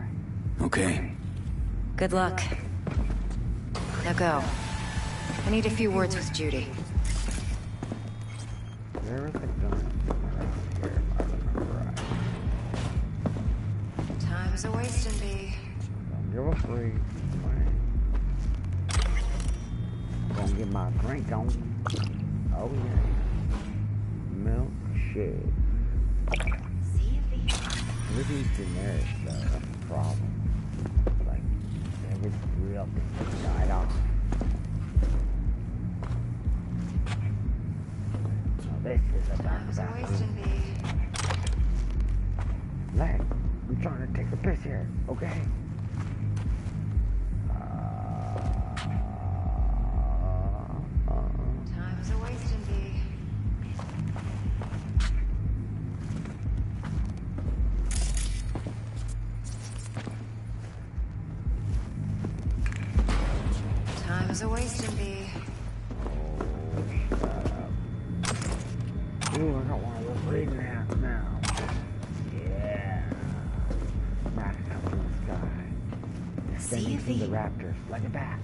Okay. Good luck. Now go. I need a few words with Judy. There is a gun here, if I remember right. Time's a wasting, B. Don't give a freak. Gonna get my drink on. Oh yeah. Milkshake. With these generics, though, that's the problem. Like, they would real died off. Now this is about that. Leg, I'm trying to take a piss here, okay? Time's a wasting, B. Ooh, I got one of those rain hats now. Yeah. Max comes from the sky. Descending from the raptors like a bat.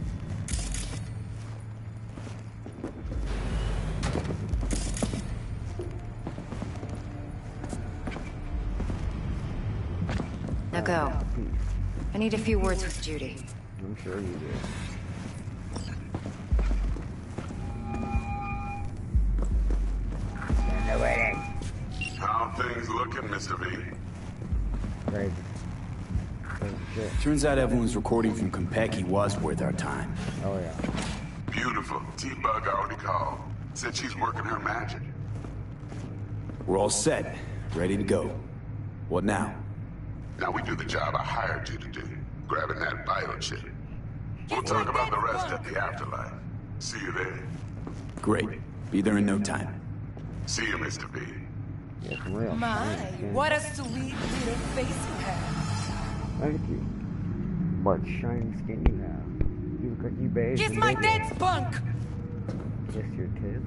Now go. I need a few words with Judy. I'm sure you do. How things looking, Mr. V? Crazy. Turns out everyone's recording from Konpeki was worth our time. Oh, yeah. Beautiful. T-Bug already called. Said she's working her magic. We're all set. Ready to go. What now? Now we do the job I hired you to do. Grabbing that biochip. We'll talk about the rest at the afterlife. See you there. Great. Be there in no time. See you, Mr. V. Yeah, for real. My, what a sweet little face you have. Thank you. What shiny skin you have. You look like you bathed. Kiss my dead spunk! Kiss your tits?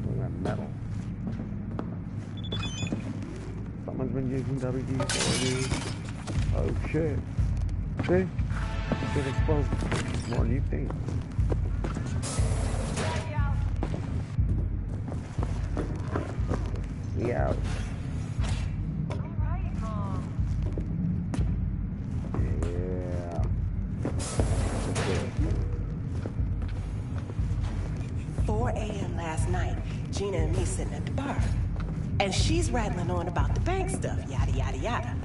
Look at that metal. Someone's been using WD-40, dude. Oh shit. See? Shit exposed more than you think. We out. Yeah. 4 a.m. last night, Gina and me sitting at the bar. And she's rattling on about the bank stuff, yada, yada, yada.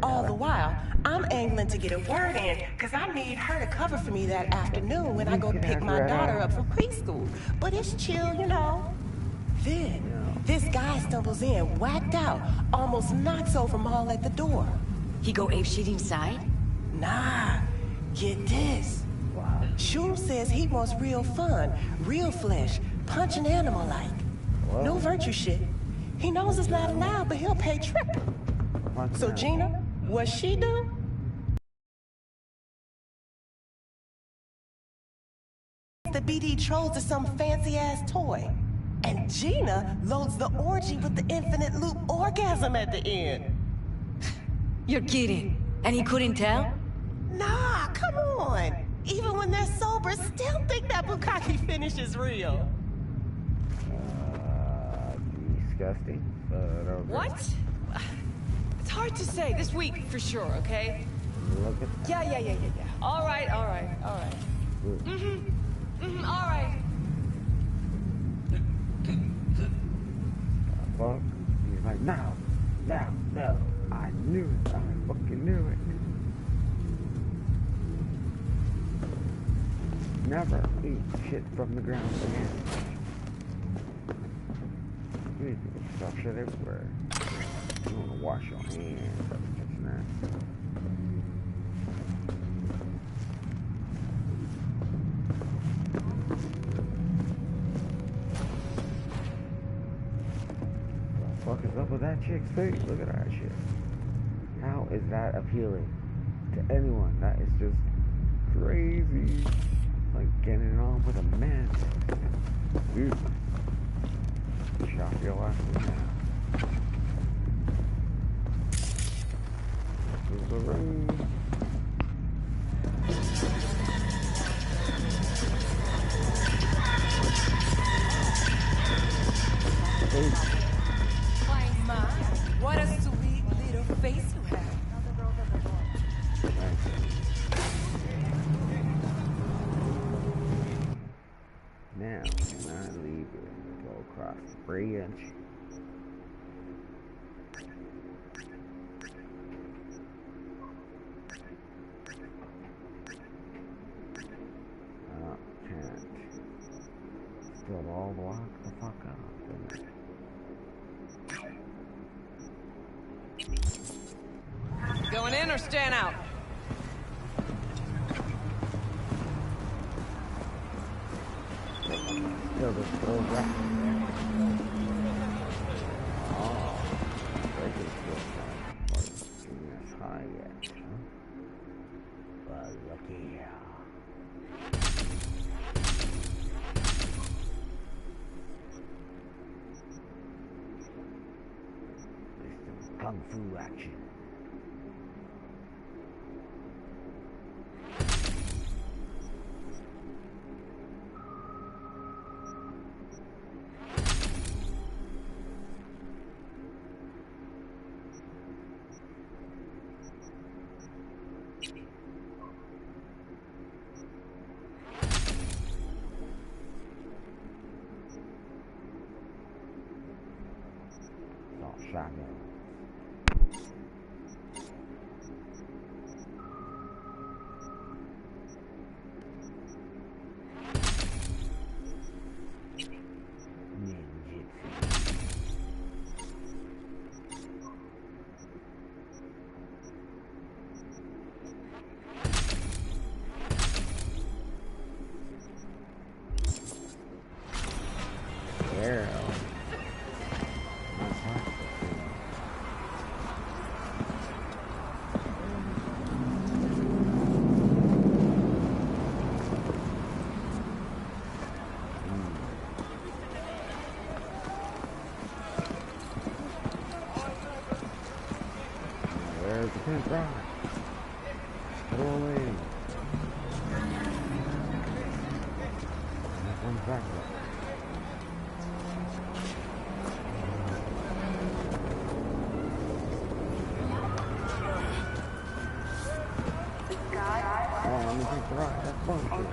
All the while, I'm angling to get a word in, because I need her to cover for me that afternoon when I go to pick my daughter up from preschool. But it's chill, you know. Then, this guy stumbles in, whacked out, almost knocks over Maul at the door. He go apeshit inside? Nah, get this. Shul says he wants real fun, real flesh, punch an animal like. No virtue shit. He knows it's not allowed, but he'll pay triple. So Gina, what she do? The BD trolls to some fancy-ass toy. And Gina loads the orgy with the infinite loop orgasm at the end. You're kidding. And he couldn't tell? Nah, come on. Even when they're sober, still think that bukkake finish is real. Disgusting. What? It's hard to say. This week, for sure, okay? Look at that. Yeah. All right. All right. Fuck. He's like, no. I knew it. I fucking knew it. Never eat shit from the ground again. You need to get stuff shit everywhere. You want to wash your hands after touching that. What the fuck is up with that chick's face? Look at that shit. How is that appealing to anyone? That is just crazy. Like getting it on with a man. Dude. Shop your ass now. This is the ring. What a sweet little face you have. Now, can I leave it? Go across the bridge. Can't. Still all block the fuck up, didn't it? Going in or staying out? Still the full rack. Oh, they can still find this high yet, huh? Well, lucky. Kung Fu action. Shotgun. Pink rock. Roll in. That one's back. Oh, let me take the rock. That's bullshit.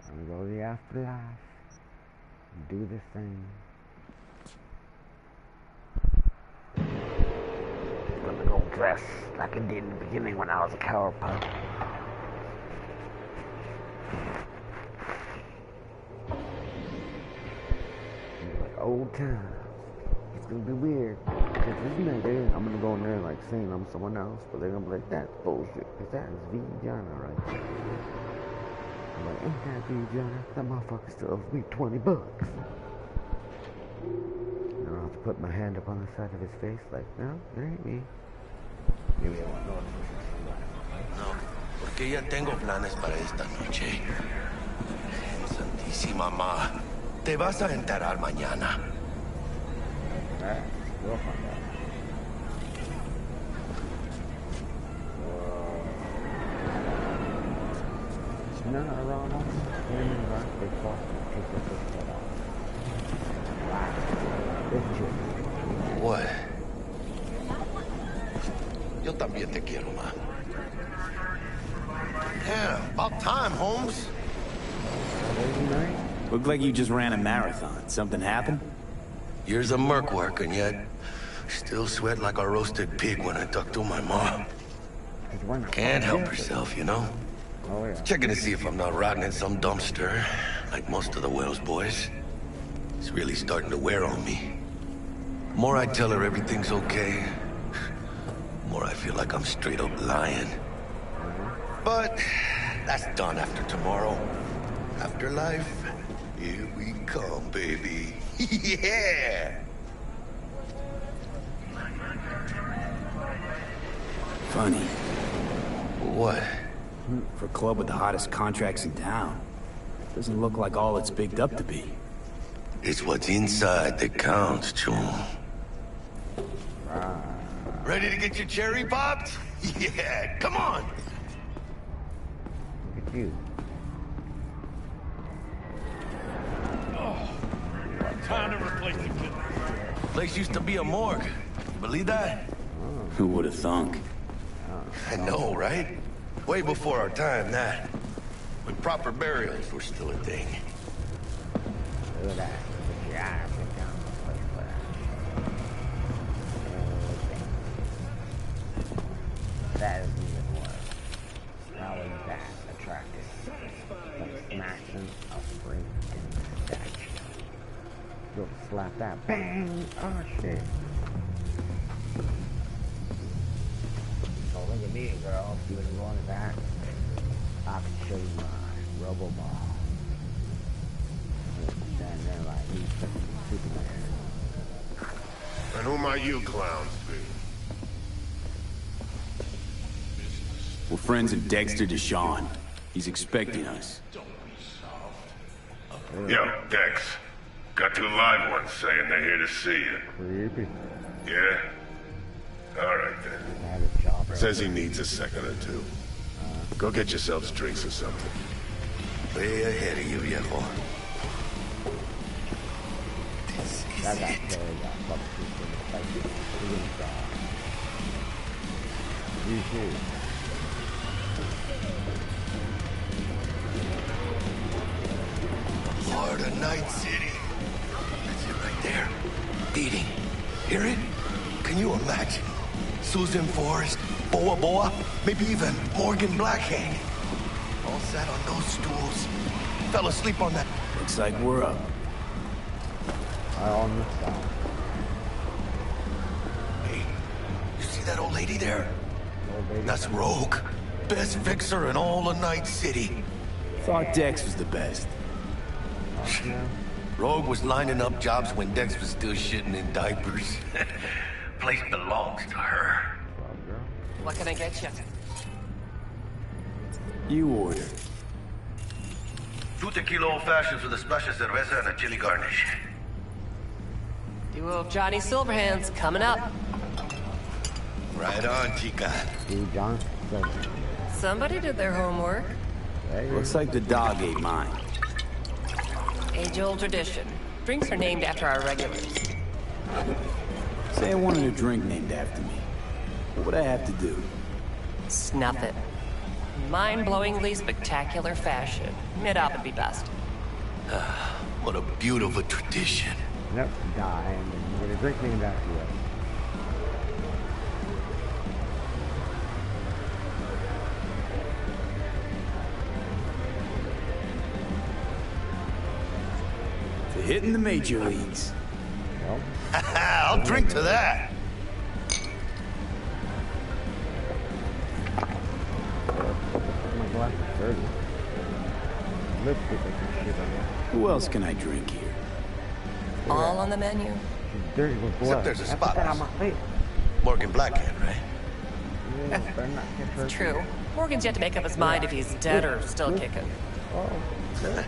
I'm gonna go to the afterlife. Do this thing. I'm gonna go dress like I did in the beginning when I was a coward-pup. Like old times. It's gonna be weird. Because this nigga, I'm gonna go in there like saying I'm someone else, but they're gonna be like, that's bullshit. Because that is Vijana right there. I'm like, ain't that Vijana? That motherfucker still owes me $20. And I'll have to put my hand up on the side of his face like, no, it ain't me. Maybe I want no. No, porque ya tengo planes para esta noche. Santísima Ma, te vas a enterar mañana. We'll find out. No, wrong. What? Yo también te quiero, Ma. Yeah, about time, Holmes. Looked like you just ran a marathon. Something happened? Years of merc work, and yet still sweat like a roasted pig when I talk to my mom. Can't help herself, you know? Oh, yeah. Checking to see if I'm not rotting in some dumpster, like most of the Wells boys. It's really starting to wear on me. The more I tell her everything's okay, the more I feel like I'm straight up lying. But that's done after tomorrow. Afterlife, here we come, baby. Yeah! Funny. What? For a club with the hottest contracts in town, doesn't look like all it's bigged up to be. It's what's inside that counts, Chum. Ready to get your cherry popped? Yeah, come on! Look at you. Oh, time to replace the kid. Place used to be a morgue. You believe that? Who would have thunk? I know, right? Way before our time, that. When proper burials were still a thing. Look at that. Put your eyes down this place for that. That is even worse. How is that attractive? Like smashing a freaking statue. You'll slap that. Bang! Oh shit. So look at me, girl. If you was wrong with that, I can show you my rubber ball. Stand there like he's Superman. And who might you clowns be? We're friends of Dexter Deshawn. He's expecting us. Yo, Dex. Got two live ones saying they're here to see you. Creepy. Yeah? Alright then. Says he needs a second or two. Go get yourselves drinks or something. Way ahead of you, viejo. This is it. Heart of Night City. That's it right there. Beating. Hear it? Can you imagine? Susan Forrest, Boa Boa, maybe even Morgan Blackhand. All sat on those stools. Fell asleep on that. Looks like we're up. On the side. Hey, you see that old lady there? That's Rogue. Best fixer in all of Night City. Thought Dex was the best. Rogue was lining up jobs when Dex was still shitting in diapers. Place belongs to her. What can I get you? You order. 2 tequila old fashions with a splash of cerveza and a chili garnish. Duo of Johnny Silverhands coming up. Right on, chica. John. Somebody did their homework. Looks like the dog ate mine. Age-old tradition. Drinks are named after our regulars. Say I wanted a drink named after me. What would I have to do? Snuff it. Mind-blowingly spectacular fashion. Mid-op would be best. What a beautiful tradition. Yep, die, and then you get a drink named after you. To hitting the major leagues. Well, I'll drink to that. my glass is dirty. Lipstick and shit on it. Who else can I drink here? All on the menu. It's dirty with Except blood. there's a I spot. put that on my face. Morgan Blackhand, right? Yeah, better not get hurt. It's true. Morgan's yet to make up his mind if he's dead or still kicking. Oh, okay.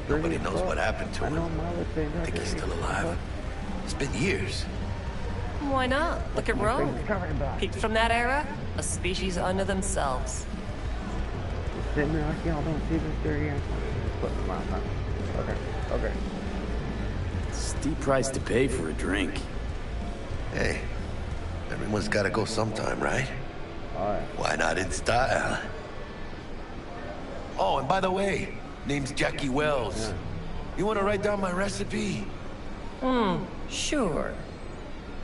Nobody knows what happened to I him. know my lip ain't I think he's still alive. It's been years. Why not? Look at Rome. Things covered in blood. Peaked from that era, a species unto themselves. Just sitting there like y'all don't see this dirty ass. Just putting them out. Huh? Okay, okay. Steep price to pay for a drink. Hey, everyone's got to go sometime, right? Alright. Why not in style? Oh, and by the way, name's Jackie Wells. Yeah. You want to write down my recipe? Sure.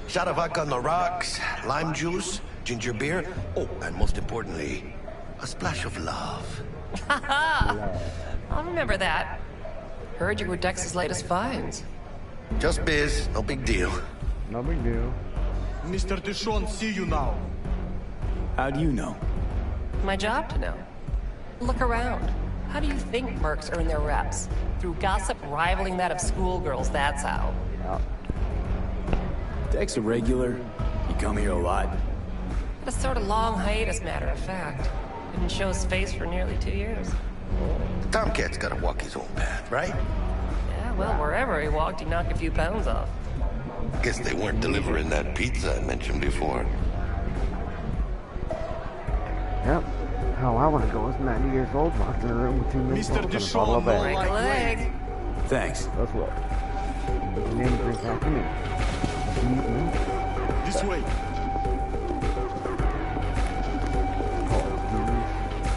Shot of vodka on the rocks, lime juice, ginger beer. Oh, and most importantly, a splash of love. I'll remember that. Heard you were Dex's latest finds. Just biz, no big deal. No big deal. Mr. Deshawn, see you now. How do you know? My job to know. Look around. How do you think mercs earn their reps? Through gossip rivaling that of schoolgirls, that's how. Yeah. Dex a regular? You come here a lot? Had a sort of long hiatus, matter of fact. Didn't show his face for nearly 2 years. The Tomcat's got to walk his own path, right? Yeah, well, wherever he walked, he knocked a few pounds off. Guess they weren't delivering that pizza I mentioned before. Yep. Hell, I want to go as 90 years old, locked in a room with 2 minutes Mr. and a Deshawn, bottle of no ale. Break a leg. Thanks. That's what. What's your name? Drink after me. This way.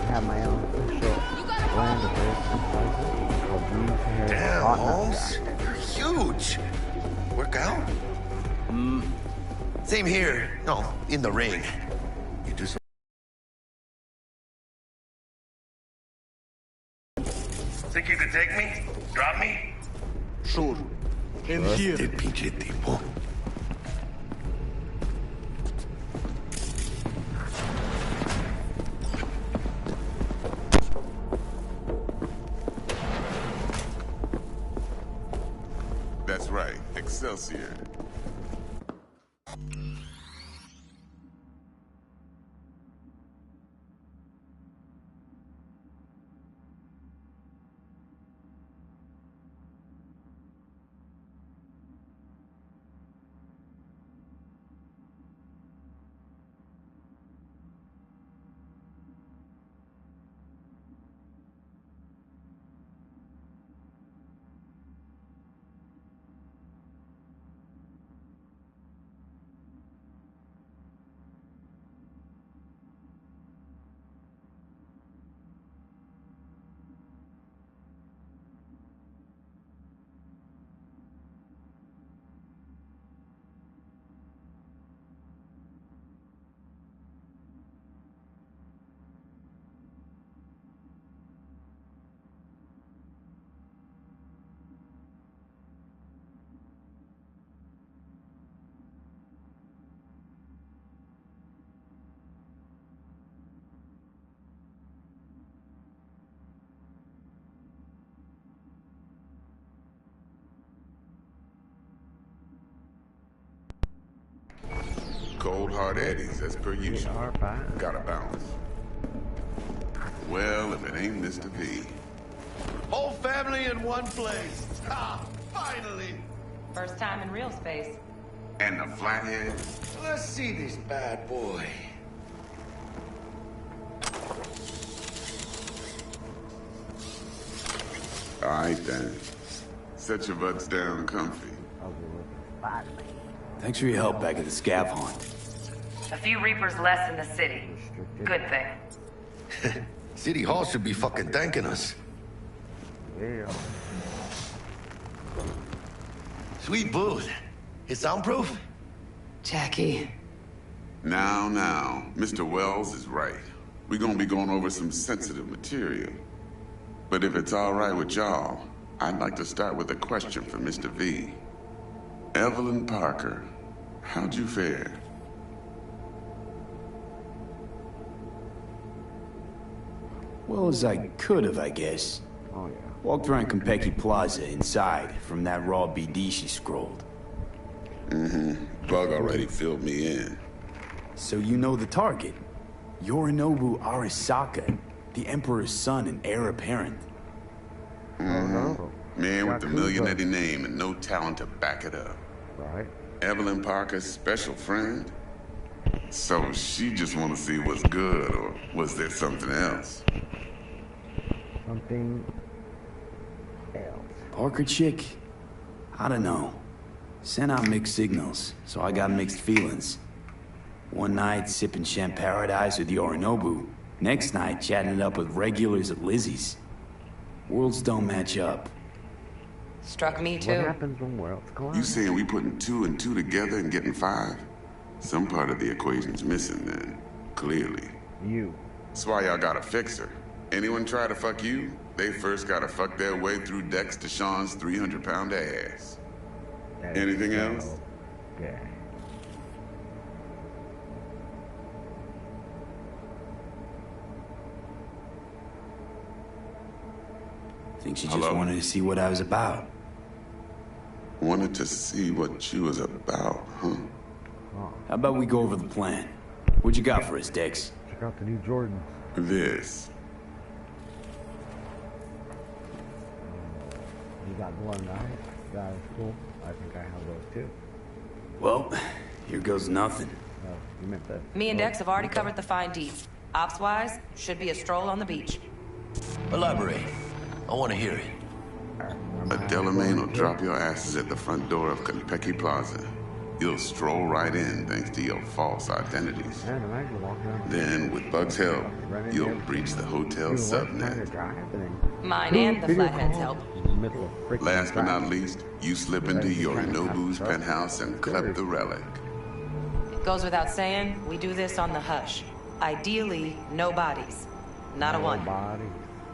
Have my own official brand of this called Beef Hair Damn, Hot Nut Holmes. Guy. You're huge. Work out? Same here. No, in the ring. You do some... Think you could take me? Drop me? Sure. And here. Este pinche tipo. That's right, Excelsior. cold hard eddies as per usual. Gotta bounce. Well, if it ain't Mr. V. Whole family in one place. Ah, finally. First time in real space. And the flathead? Let's see this bad boy. All right, then. Set your butts down comfy. Thanks for your help back at the scav hunt. A few Reapers less in the city. Good thing. City Hall should be fucking thanking us. Yeah. Sweet booth. It's soundproof? Jackie. Now, Mr. Wells is right. We're gonna be going over some sensitive material. But if it's all right with y'all, I'd like to start with a question for Mr. V. Evelyn Parker, how'd you fare? Well, as I could have, I guess. Oh, yeah. Walked around Konpeki Plaza inside from that raw BD she scrolled. Bug already filled me in. So you know the target. Yorinobu Arasaka, the Emperor's son and heir apparent. Man with the millionaire name and no talent to back it up. Right. Evelyn Parker's special friend? So she just want to see what's good, or was there something else? Something else. Parker chick? I don't know. Sent out mixed signals, so I got mixed feelings. One night, sipping Champ Paradise with Yorinobu. Next night, chatting it up with regulars at Lizzie's. Worlds don't match up. Struck me too. What happens when worlds collide? You saying we putting 2 and 2 together and getting 5? Some part of the equation's missing then, clearly. You. That's why y'all gotta fix her. Anyone try to fuck you, they first gotta fuck their way through Dex Deshawn's 300-pound ass. Anything else? Yeah. Think she just Hello? wanted to see what I was about. Wanted to see what you was about, huh? How about we go over the plan? What you got for us, Dex? Check out the new Jordans. This. You got one, right? That is cool. I think I have those too. Well, here goes nothing. Oh, you meant that. Me and Dex have already covered the fine deets. Ops-wise, should be a stroll on the beach. Elaborate. I want to hear it. A Delamain will drop your asses at the front door of Konpeki Plaza. You'll stroll right in thanks to your false identities. Man, imagine walking around. Then, with Bug's help, you'll breach the hotel subnet. Mine and the Flathead's help. Last but not least, you slip into Yorinobu's penthouse and collect the relic. Goes without saying, we do this on the hush. Ideally, no bodies. Not a one.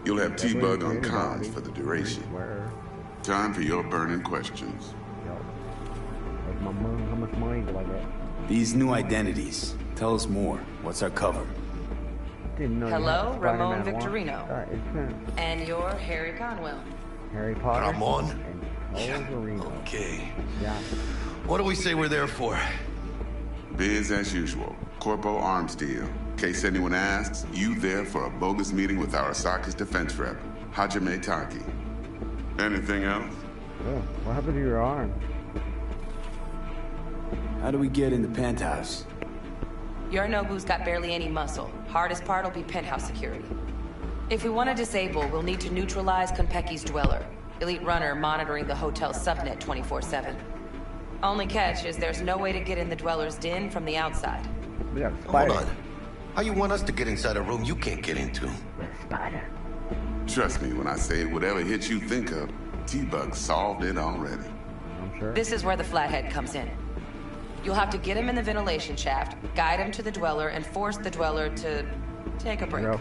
You'll have T-Bug on comms for the duration. Time for your burning questions. Like my money, how much money do I get? These new identities. Tell us more. What's our cover? Didn't know Hello, Ramon Spider-Man Victorino. And you're Harry Conwell. Harry Potter. Ramon? And Wolverine. Okay. Yeah. What do we say we're there for? Biz as usual. Corpo arms deal. In case anyone asks, you there for a bogus meeting with Arasaka's defense rep, Hajime Taki. Anything else? Yeah. What happened to your arm? How do we get in the penthouse? Yorinobu's got barely any muscle. Hardest part will be penthouse security. If we want to disable, we'll need to neutralize Konpeki's dweller. Elite runner monitoring the hotel's subnet 24/7. Only catch is there's no way to get in the dweller's den from the outside. We got a Hold spider. on. How you want us to get inside a room you can't get into? Spider. Trust me when I say whatever hit you think of, T-Bug solved it already. I'm sure. This is where the Flathead comes in. You'll have to get him in the ventilation shaft, guide him to the dweller, and force the dweller to take a break.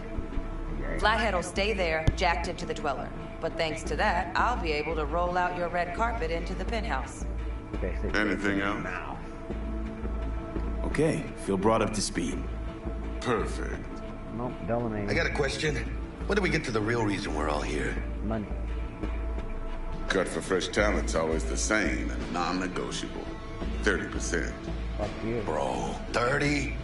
Flathead will stay there, jacked into the dweller. But thanks to that, I'll be able to roll out your red carpet into the penthouse. Anything else? Okay, feel brought up to speed. Perfect. Nope, Delamain. I got a question. When do we get to the real reason we're all here? Money. Cut for fresh talent's always the same and non-negotiable. 30%. Fuck you. Bro, 30?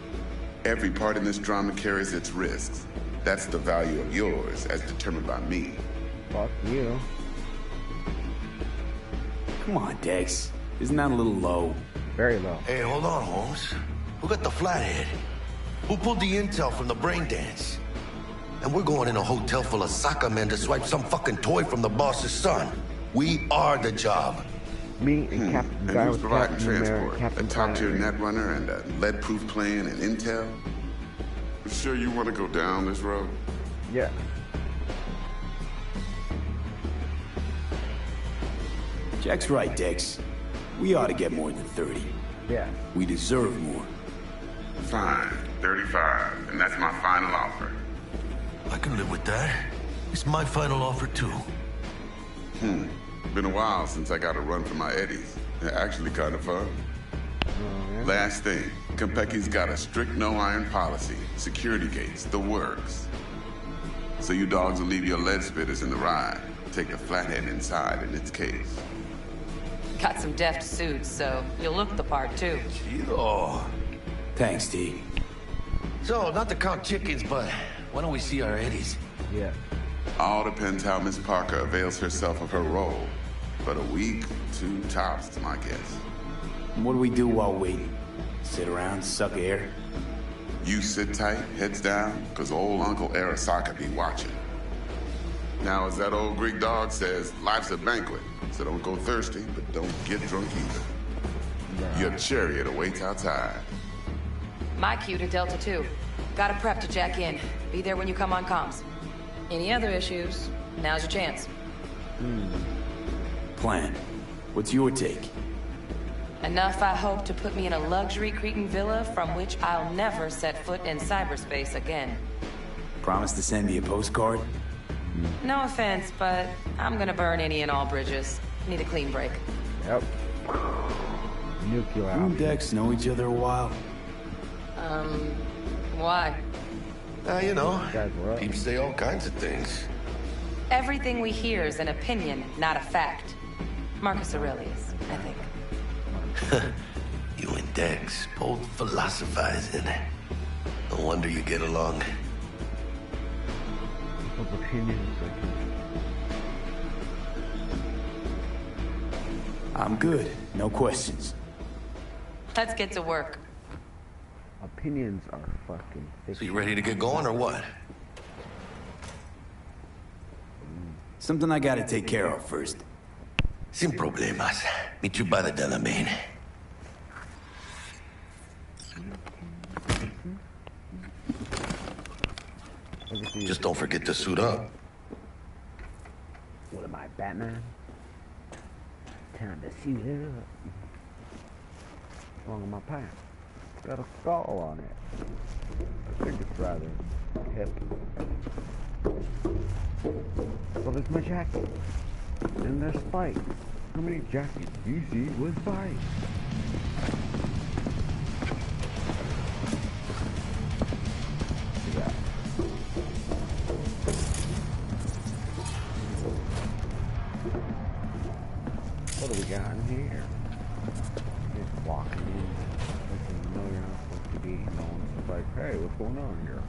Every part in this drama carries its risks. That's the value of yours, as determined by me. Fuck you. Come on, Dex. Isn't that a little low? Very low. Hey, hold on, Holmes. Who got the flathead? Who pulled the intel from the brain dance? And we're going in a hotel full of soccer men to swipe some fucking toy from the boss's son. We are the job. Me and Captain And Guy who's with providing Captain America, transport? Captain A top-tier Planet. netrunner and a lead-proof plan and intel? You sure you want to go down this road? Yeah. Jack's right, Dex. We ought to get more than 30. Yeah. We deserve more. Fine, 35, and that's my final offer. I can live with that. It's my final offer, too. Been a while since I got a run for my eddies. They're actually kind of fun. Last thing, Konpeki's got a strict no-iron policy. Security gates, the works. So you dogs will leave your lead spitters in the ride. Take the flathead inside in its case. Got some deft suits, so you'll look the part, too. Oh. Thanks, T. So, not to count chickens, but why don't we see our eddies? Yeah. All depends how Miss Parker avails herself of her role. But a week, 2 tops, is my guess. And what do we do while waiting? Sit around, suck air? You sit tight, heads down, because old Uncle Arasaka be watching. Now, as that old Greek dog says, life's a banquet, so don't go thirsty, but don't get drunk either. Your chariot awaits outside. My cue to Delta 2. Gotta prep to jack in. Be there when you come on comms. Any other issues, now's your chance. Plan. What's your take? Enough, I hope, to put me in a luxury Cretan villa from which I'll never set foot in cyberspace again. Promise to send me a postcard? No offense, but I'm gonna burn any and all bridges. Need a clean break. Yep. Nuke you You out. and Dex know each other a while. Why? You know, Guys, we're up. people say all kinds of things. Everything we hear is an opinion, not a fact. Marcus Aurelius, I think. You and Dex, both philosophizing. No wonder you get along. Of opinions. I'm good. No questions. Let's get to work. Opinions are fucking thick. So you ready to get going or what? Something I gotta take care of first. Sin problemas. Meet you by the Delamain. Just don't forget to suit up. What am I, Batman? Time to suit up. What's wrong with my pants? It's got a skull on it. I think it's rather hip. So there's my jacket. And there's Spike. How many jackets do you see with Spike? Yeah. What do we got in here? Just walking in. Like you know you're not supposed to be. No one's like, hey, what's going on here?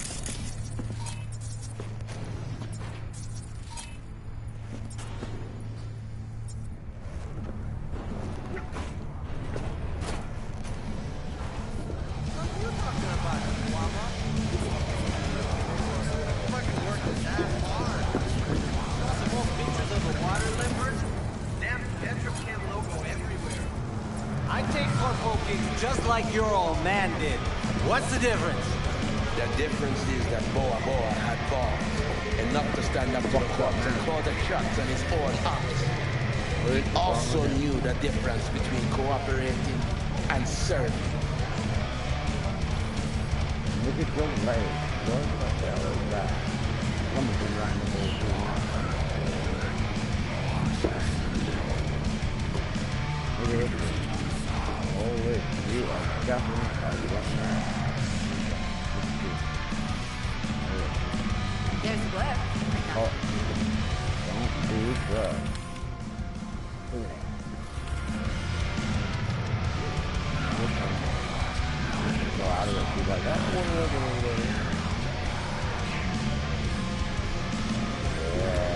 I take purple kicks just like your old man did. What's the difference? The difference is that Boa had balls, enough to stand up to the cops and call the shots on his own house. He also knew the difference between cooperating and serving. Look at your legs. What the hell is that? Someone's been riding the whole thing. Look at it. Holy, you are definitely There's Blair. Oh, don't do drugs. Look at that. audio. She's like, I don't want to look at it. Yeah.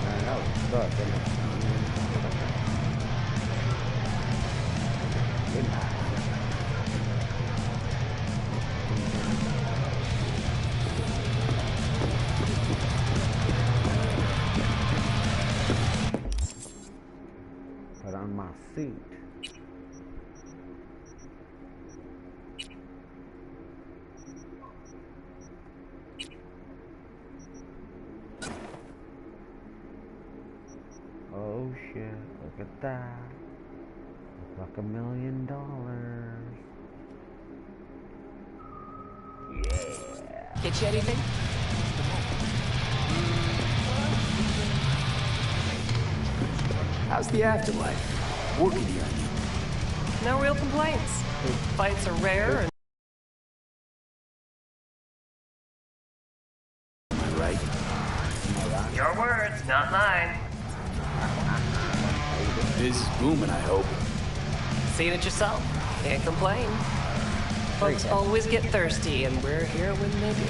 Man, that was stuck, didn't it? Good night. Put on my suit. Oh shit, look at that. Looks like $1 million. Yeah. Get you anything? How's the afterlife? Working here, I mean. No real complaints. Fights are rare and... Am I right? Your words, not mine. This is booming, I hope. Seen it yourself. Can't complain. Folks always get thirsty, and we're here when they do.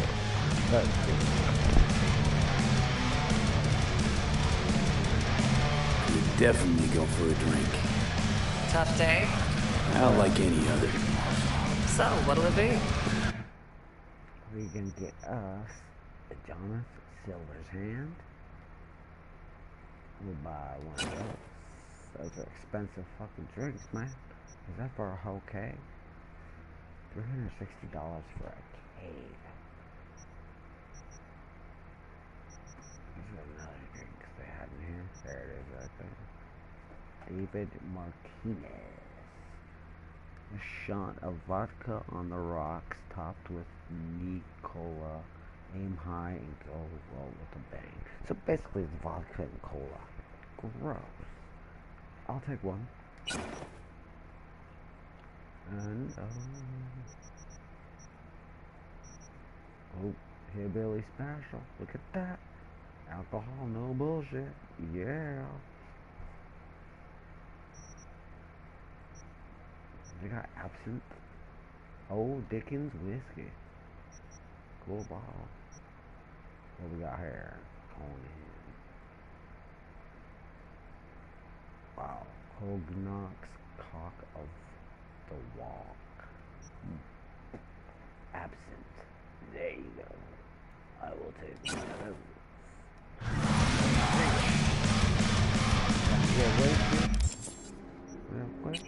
Could definitely go for a drink. Tough day? Not like any other. So, what'll it be? We can get us a Jonas Silver's Hand. We'll buy one of those. Those are expensive fucking drinks, man. Is that for a whole keg? $360 for a keg. This is another drink they had in here. There it is right there. David Martinez. A shot of vodka on the rocks topped with neat cola. Aim high and go low with a bang. So basically it's vodka and cola. Gross. I'll take one. And, oh, hillbilly special. Look at that. Alcohol, no bullshit. Yeah. They got absinthe. Old Dickens whiskey. Cool bottle. What we got here? Wow. Hognok's Cock of the Walk. Absinthe. There you go. I will take one of those. Get wasted real quick.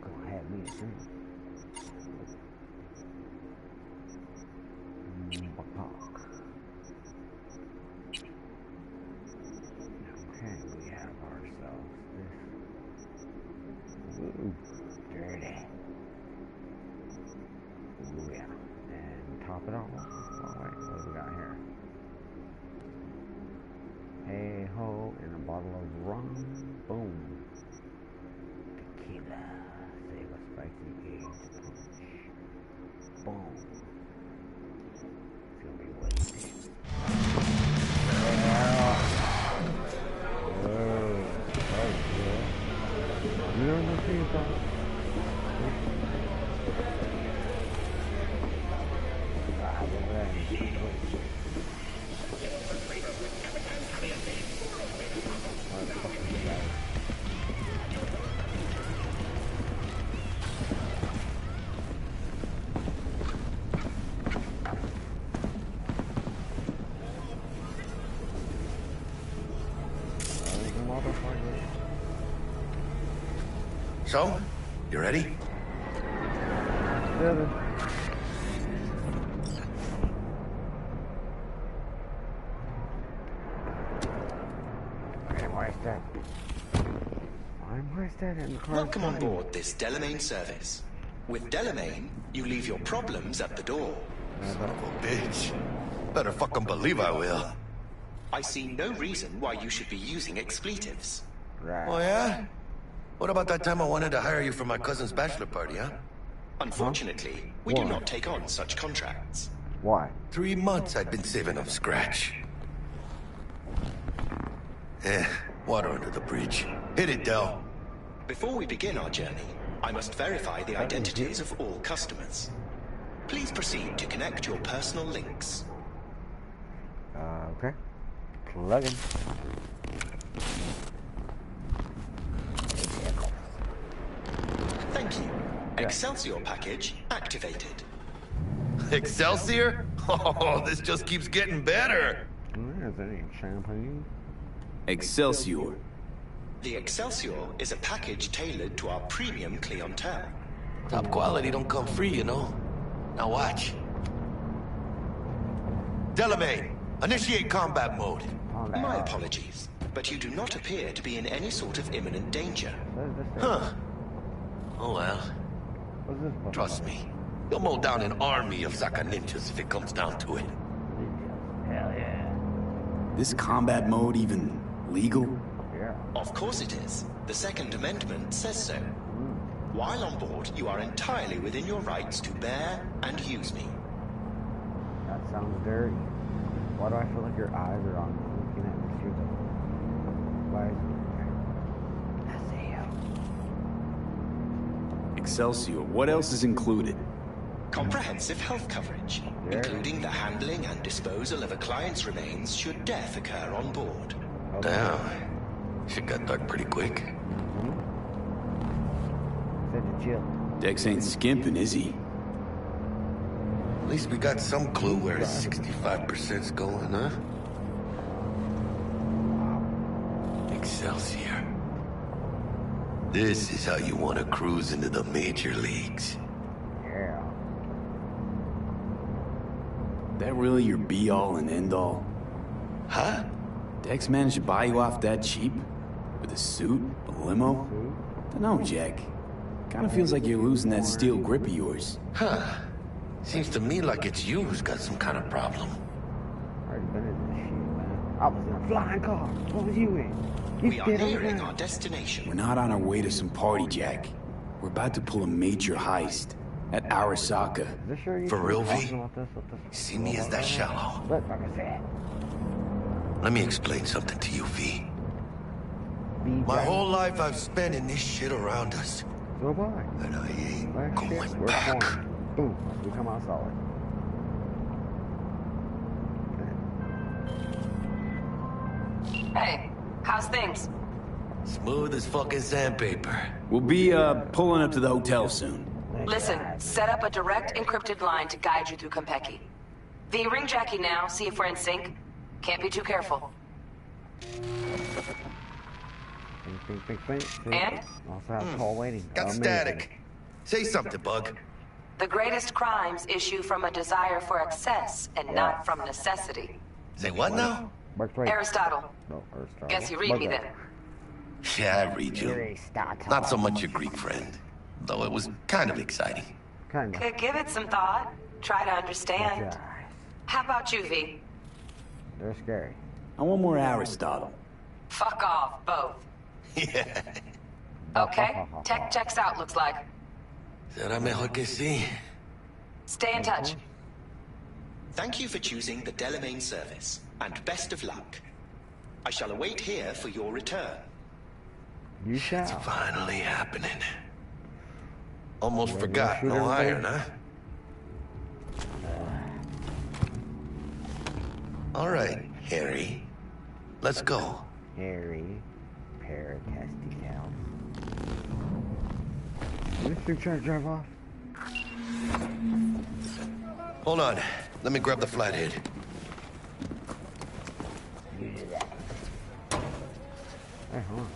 I'm gonna have me a drink. Okay, we have ourselves this. Ooh, dirty. Ooh, yeah. And top it off. Oh, wait, what do we got here? Hey ho, and a bottle of rum. Boom. Tequila. Save a spicy egg to punch. Boom. It's gonna be wasted. You know what I'm saying about? So, you ready? Yeah. Welcome on board this Delamain service. With Delamain, you leave your problems at the door. Son of a bitch. Better fucking believe I will. I see no reason why you should be using expletives. Right. Oh, yeah? What about that time I wanted to hire you for my cousin's bachelor party, huh? Unfortunately, we do not take on such contracts. Why? 3 months I'd been saving up scratch. Water under the bridge. Hit it, Del. Before we begin our journey, I must verify the identities of all customers. Please proceed to connect your personal links. Okay. Plug in. Thank you. Excelsior package activated. Excelsior? Oh, this just keeps getting better. Is that any champagne? Excelsior. The Excelsior is a package tailored to our premium clientele. Top quality don't come free, you know. Now watch. Delamain, initiate combat mode. My apologies, but you do not appear to be in any sort of imminent danger. Huh. Oh well. Trust me, you'll mow down an army of Zaka ninjas if it comes down to it. Hell yeah. This combat mode even legal? Of course it is. The Second Amendment says so. While on board, you are entirely within your rights to bear and use me. That sounds dirty. Why do I feel like your eyes are on me looking at me through the... Why is it? Excelsior, what else is included? Comprehensive health coverage, including the handling and disposal of a client's remains should death occur on board. Damn. Shit got dark pretty quick. Dex ain't skimping, is he? At least we got some clue where his 65%'s going, huh? Excelsior. This is how you want to cruise into the major leagues. Yeah. That really your be-all and end-all? Huh? Dex managed to buy you off that cheap? With a suit? A limo? Dunno, Jack. Kinda feels like you're losing that steel grip of yours. Huh. Seems to me like it's you who's got some kind of problem. Already been in this shit, man. I was in a flying car. What was you in? We are nearing our destination. We're not on our way to some party, Jack. We're about to pull a major heist at Arasaka. For real, V? See me as that shallow? Let me explain something to you, V. My whole life I've spent in this shit around us. So have I. And I ain't going back. Boom. We come out solid. Hey, how's things? Smooth as fucking sandpaper. We'll be, pulling up to the hotel soon. Listen, set up a direct encrypted line to guide you through Konpeki. V, ring Jackie now, see if we're in sync. Can't be too careful. And? Also have call waiting. Got static. Say something, Bug. The greatest crimes issue from a desire for excess and not from necessity. Say what now? Aristotle. No, Aristotle. Guess you read me then. Yeah, I read you. Not so much your Greek friend, though it was kind of exciting. Could give it some thought. Try to understand. How about you, V? They're scary. I want more Aristotle. Fuck off, both. Yeah. Okay, tech checks out, looks like. Será mejor que sí. Stay in touch. Thank you for choosing the Delamain service, and best of luck. I shall await here for your return. You shall. It's finally happening. Almost forgot, no iron, huh? All right, Harry. Let's go. Harry, pair of testicles. This thing trying to drive off? Hold on. Let me grab the flathead. You do that. Hey, hold on.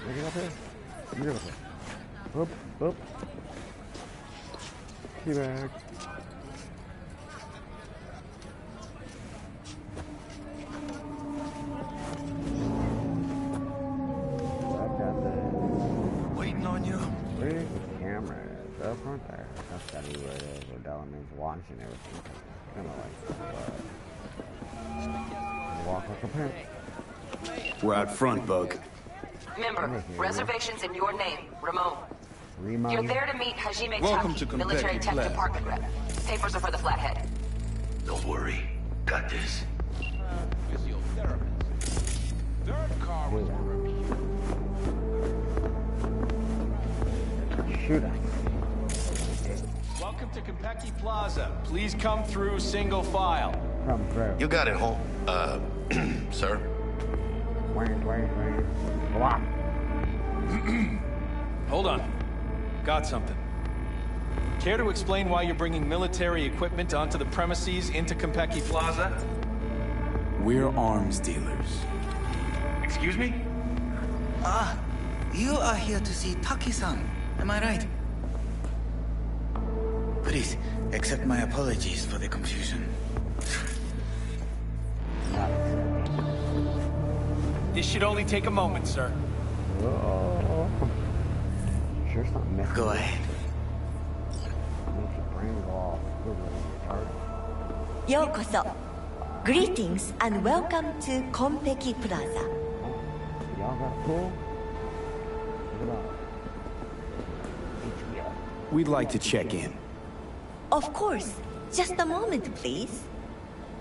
Make it up here. Make it up here. Up, up. Key bag. Waiting on you. Where's the camera? It's up front there. That's gotta be where it is, where Delamain's watching everything. Kinda like, walk like a pimp. We're out front, Bug. Remember, reservations in your name, Ramon. You're there to meet Hajime Welcome Taki, to military Konpeki tech Lab. department rep. Papers are for the flathead. Don't worry. Got this. Physiotherapist. 3rd car was shoot us. Welcome to Konpeki Plaza. Please come through single file. Come through. You got it, home. Sir? Blah. Hold on. Got something. Care to explain why you're bringing military equipment onto the premises into Konpeki Plaza? We're arms dealers. Excuse me? Ah, you are here to see Taki-san. Am I right? Please, accept my apologies for the confusion. This should only take a moment, sir. Oh. Sure something messy. Go ahead. Makes your brain go off. Yokoso. Greetings and welcome to Konpeki Plaza. Y'all got a pool? We'd like to check in. Of course. Just a moment, please.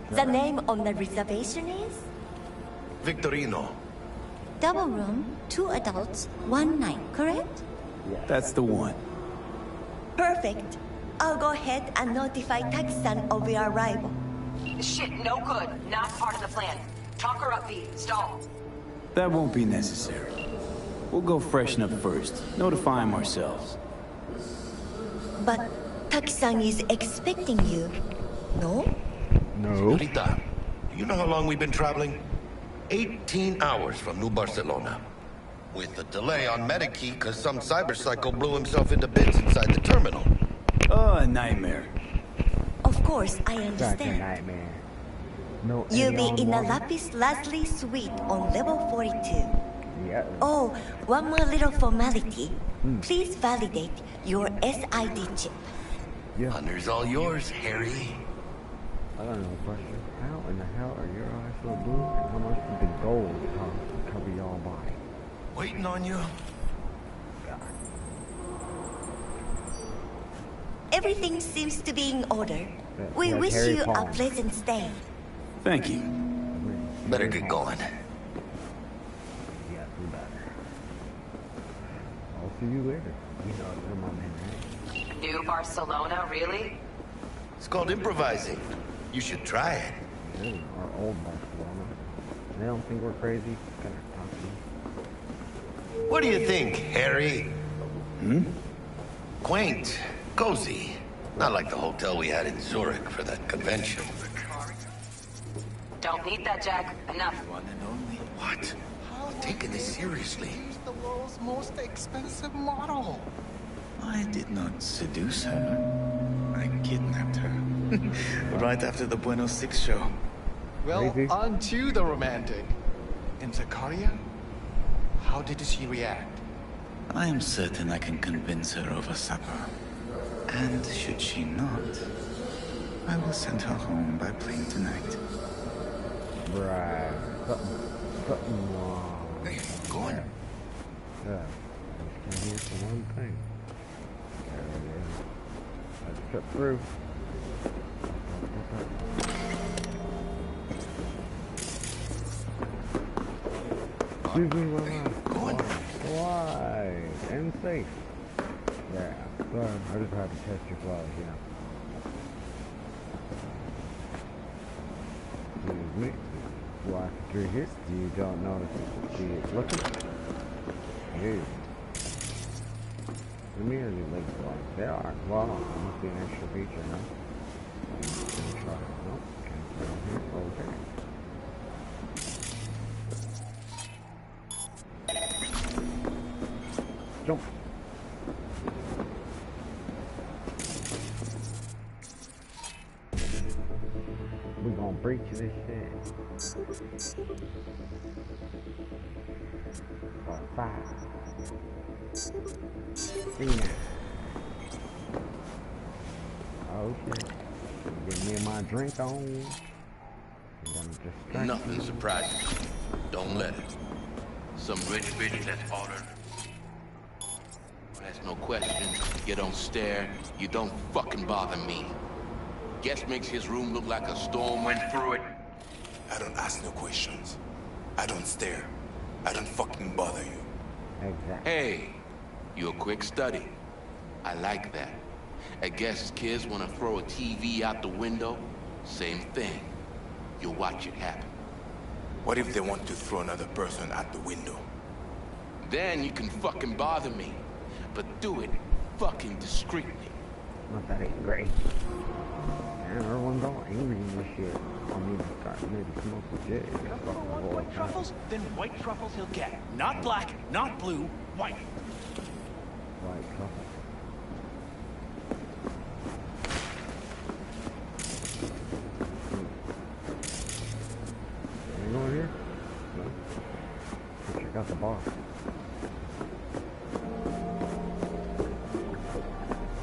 The name on the reservation is? Victorino. Double room, 2 adults, 1 night, correct? That's the one. Perfect. I'll go ahead and notify Taki-san of your arrival. Shit, no good. Not part of the plan. Talk her up, V. Stall. That won't be necessary. We'll go freshen up first. Notify him ourselves. But Taki-san is expecting you, no? No. Rita, do you know how long we've been traveling? 18 hours from New Barcelona. With a delay on Medikey because some cyberpsycho blew himself into bits inside the terminal. Oh, a nightmare. Of course, I That's a understand. nightmare. No. You'll be in the anyone- Lapis Lazuli suite on level 42. Yeah. Oh, one more little formality. Please validate your SID chip. Yeah. Honor's all yours, Harry. I don't know a question. How in the hell are your eyes so blue? And how much did the gold cost to cover your body? Waiting on you. Everything seems to be in order. We Yeah, wish Harry you a Potter. pleasant stay. Thank you. Better get going. Yeah, do better. I'll see you later. You know, you're my man, right? New Barcelona, really? It's called improvising. You should try it. Yeah, our old Barcelona. They don't think we're crazy. Gonna talk to you. What do you think, Harry? Hmm? Quaint, cozy. Not like the hotel we had in Zurich for that convention. Don't need that, Jack. Enough. One and only. What? I'm taking this seriously. The world's most expensive model. I did not seduce her. I kidnapped her. Right after the Buenos 6 show. Well, Crazy. on to the romantic. In Zakaria? How did she react? I am certain I can convince her over supper. And should she not, I will send her home by plane tonight. Right. Something wrong. Hey, go on. Yeah. Just came here for one thing. There it is. Let's cut through. Excuse me, why? And safe. Yeah. Sorry, I just had to test your flies, yeah. Excuse me. Walking through here, you don't notice she is looking. Hey. The mirrors are like black. They are. Well, it must be an extra feature, no? Try. Nope. Can't put on here. Okay. Jump. We're gonna breach this shit. For 5. Oh shit. Get me my drink on. Nothing surprising. Don't let it. Some rich bitch that's ordered. Ask no questions. You don't stare. You don't fucking bother me. Guest makes his room look like a storm went through it. I don't ask no questions. I don't stare. I don't fucking bother you. Exactly. Hey, you a quick study. I like that. I guess kids want to throw a TV out the window? Same thing. You'll watch it happen. What if they want to throw another person out the window? Then you can fucking bother me. But do it fucking discreetly. Not that ain't great. Man, everyone's all angry and shit. I mean, maybe come up with shit. White truffles? Then white truffles he'll get. Not black, not blue, white. White truffles. Anything over here? No. Check out the bar.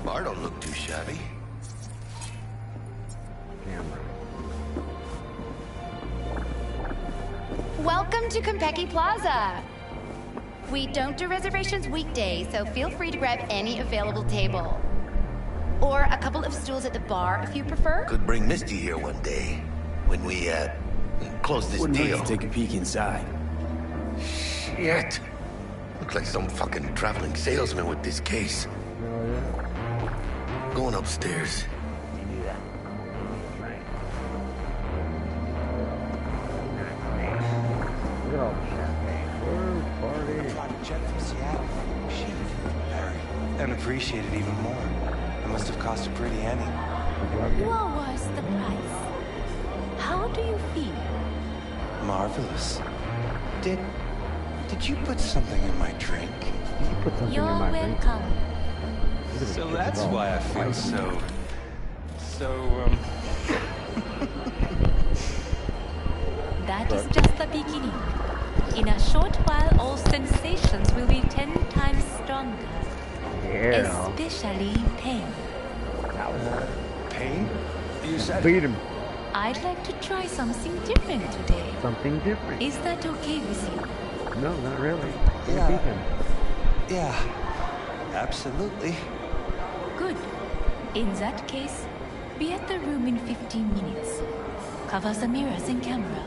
Bar don't look too shabby. Camera. Welcome to Konpeki Plaza. We don't do reservations weekdays, so feel free to grab any available table. Or a couple of stools at the bar if you prefer. Could bring Misty here one day when we, close this Wouldn't deal. hurt to take a peek inside. Shit. Looks like some fucking traveling salesman with this case. Oh, yeah. Going upstairs. You do that. Right. Look at all the champagne. Woo, party. Got a jet from Seattle. Cheap. Very. And appreciated even more. It must have cost a pretty penny. What was the price? How do you feel? Marvelous. Did you put something in my drink? You put something You're in my drink. welcome. So that's why I feel so... That is just the beginning. In a short while, all sensations will be 10 times stronger. Yeah. Especially pain. Pain? You said... Beat him. I'd like to try something different today. Something different. Is that okay with you? No, not really. Yeah. Beat him. Yeah. Absolutely. Good. In that case, be at the room in 15 minutes. Cover the mirrors and camera.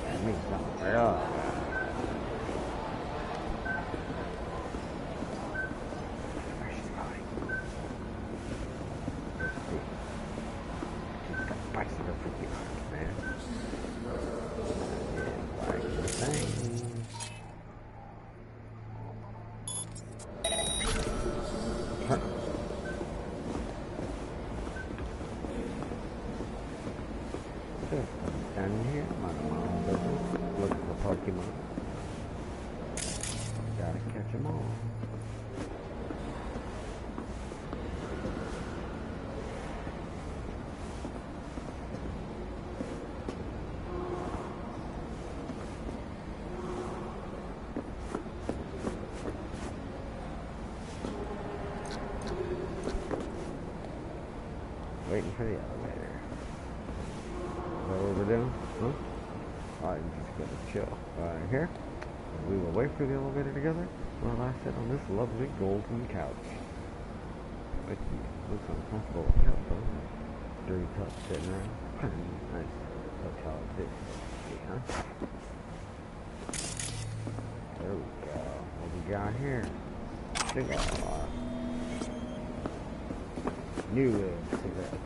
That means something. Yeah. Standing here, my mom doesn't look for Pokemon. Gotta catch them all. Waiting for the elevator. What we're doing? Huh? I'm just gonna chill right here. We will wait for the elevator together while I sit on this lovely golden couch. It looks uncomfortable with couch, though. 3 cups sitting around. Nice hotel this. Yeah. There we go. What we got here? Cigar. New cigarette.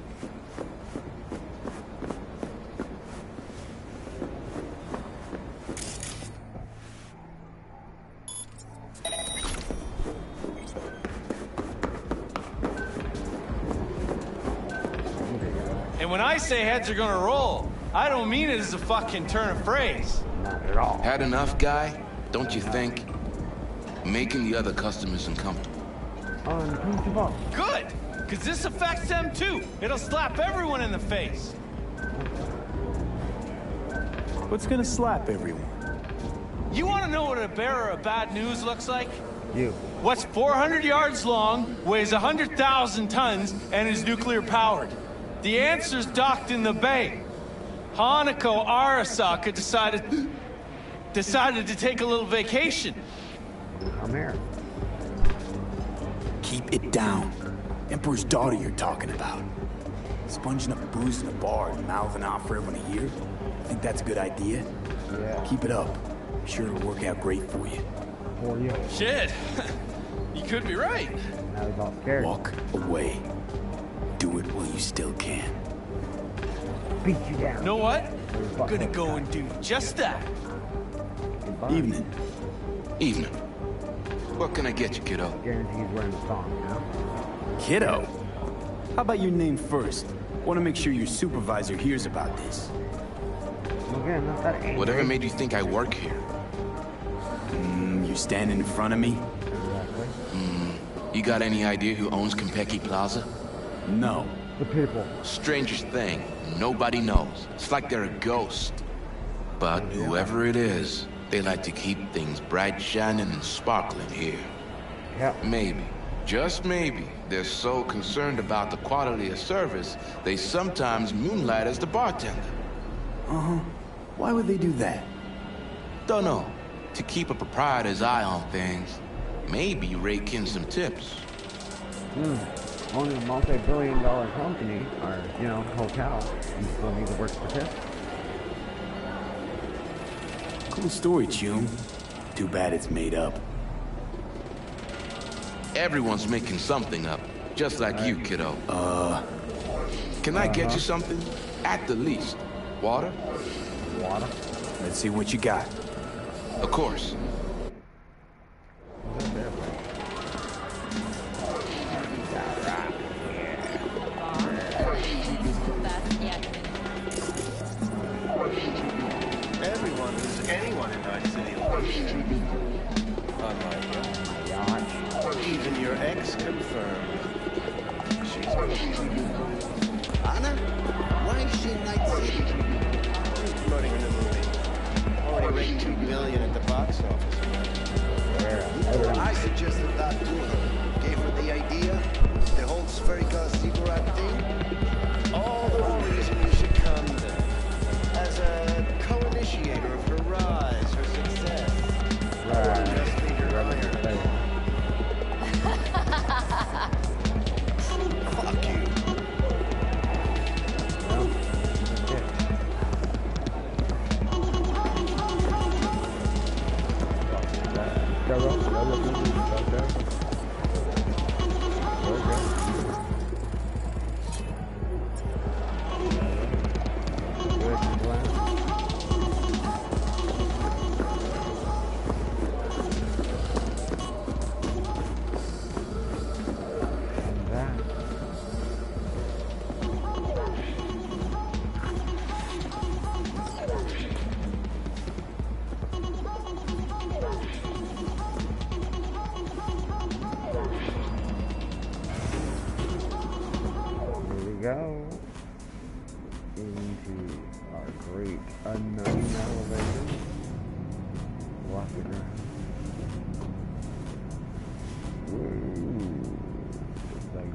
And when I say heads are gonna roll, I don't mean it as a fucking turn of phrase. Not at all. Had enough, guy? Don't you think? Making the other customers uncomfortable. Uncomfortable. Good! Because this affects them too. It'll slap everyone in the face. What's gonna slap everyone? You want to know what a bearer of bad news looks like? You. What's 400 yards long, weighs 100,000 tons, and is nuclear powered? The answer's docked in the bay. Hanako Arasaka decided to take a little vacation. I'm here. Keep it down. Emperor's daughter you're talking about. Sponging up booze in a bar and mouthing off for everyone to hear? Think that's a good idea? Yeah. Keep it up. I'm sure it'll work out great for you. for you. Shit. You could be right. Now he's all scared. Walk away. Do it while you still can. Beat you down. You know what? I'm gonna go and do just that. Goodbye. Evening. Evening. What can I get you, kiddo? Guarantee he's wearing a thong, you know? Kiddo? How about your name first? Want to make sure your supervisor hears about this. Again, not that angry. Whatever made you think I work here? You standing in front of me? Exactly. You got any idea who owns Konpeki Plaza? No. The people. Strangest thing, nobody knows. It's like they're a ghost. But whoever it is, they like to keep things bright, shining, and sparkling here. Yep. Maybe, just maybe, they're so concerned about the quality of service, they sometimes moonlight as the bartender. Uh-huh. Why would they do that? Don't know. To keep a proprietor's eye on things. Maybe rake in some tips. Owning a multi-billion-dollar company, or, you know, hotel, you still need to work for tips. Cool story, Chum. Too bad it's made up. Everyone's making something up, just like you, kiddo. Can I get you something? At the least. Water? Water? Let's see what you got. Of course. Everyone who's anyone in Nightcity loves you. Unlike you. Even your ex confirmed. She's Anna? Why is she in Nightcity? promoting a new movie. Already ranked $2 billion at the box office. I suggested that to her. Gave her the idea. The whole spherical ziggurat thing. All the more reason you should come then. As a co-initiator of her rise, her success. Just be her iron. Fuck you. Go into our great unknown elevation. Walk the ground. It's like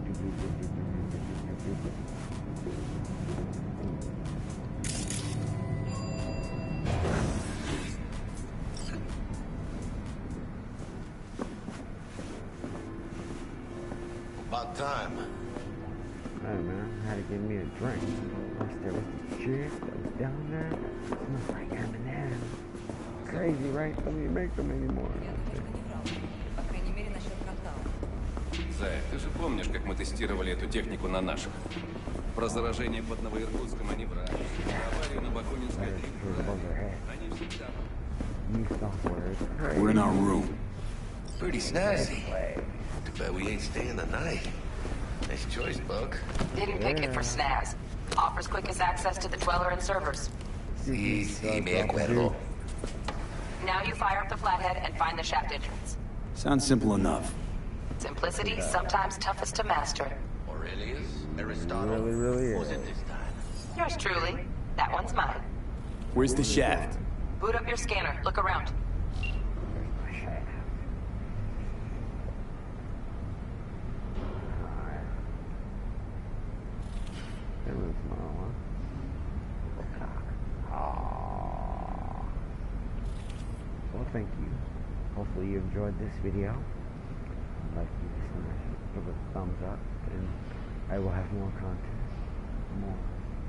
About time. I don't know, had to give me a drink. Plus there was the chick that was down there. Smells like M&M. Crazy, right? Don't even make them anymore. Зай, ты же помнишь, как мы тестировали эту технику на наших? Про заражение под Новоиркутском они врали. Аварию на Бакунинской 3 врали. Они всегда... We're in our room. Pretty snazzy. Too bad we ain't staying the night. Nice choice, Bug. Didn't pick it for snaz. Offers quickest access to the Dweller and servers. Sí, me acuerdo. Now you fire up the flathead and find the shaft entrance. Sounds simple enough. Simplicity, sometimes toughest to master. Aurelius? Aristotle? Really Was it this time? Yours truly. That one's mine. Where's the shaft? Boot up your scanner. Look around. Well, thank you. Hopefully you enjoyed this video. I'd like you to smash it, give it a thumbs up, and I will have more content, more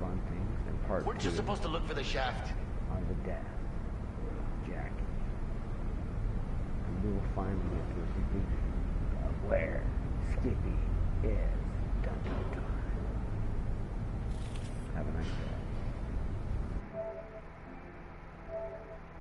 fun things, and part 2 Weren't you supposed to look for the shaft? on the death of Jackie. we will finally get to the conclusion of where Skippy is. Dun, dun, dun.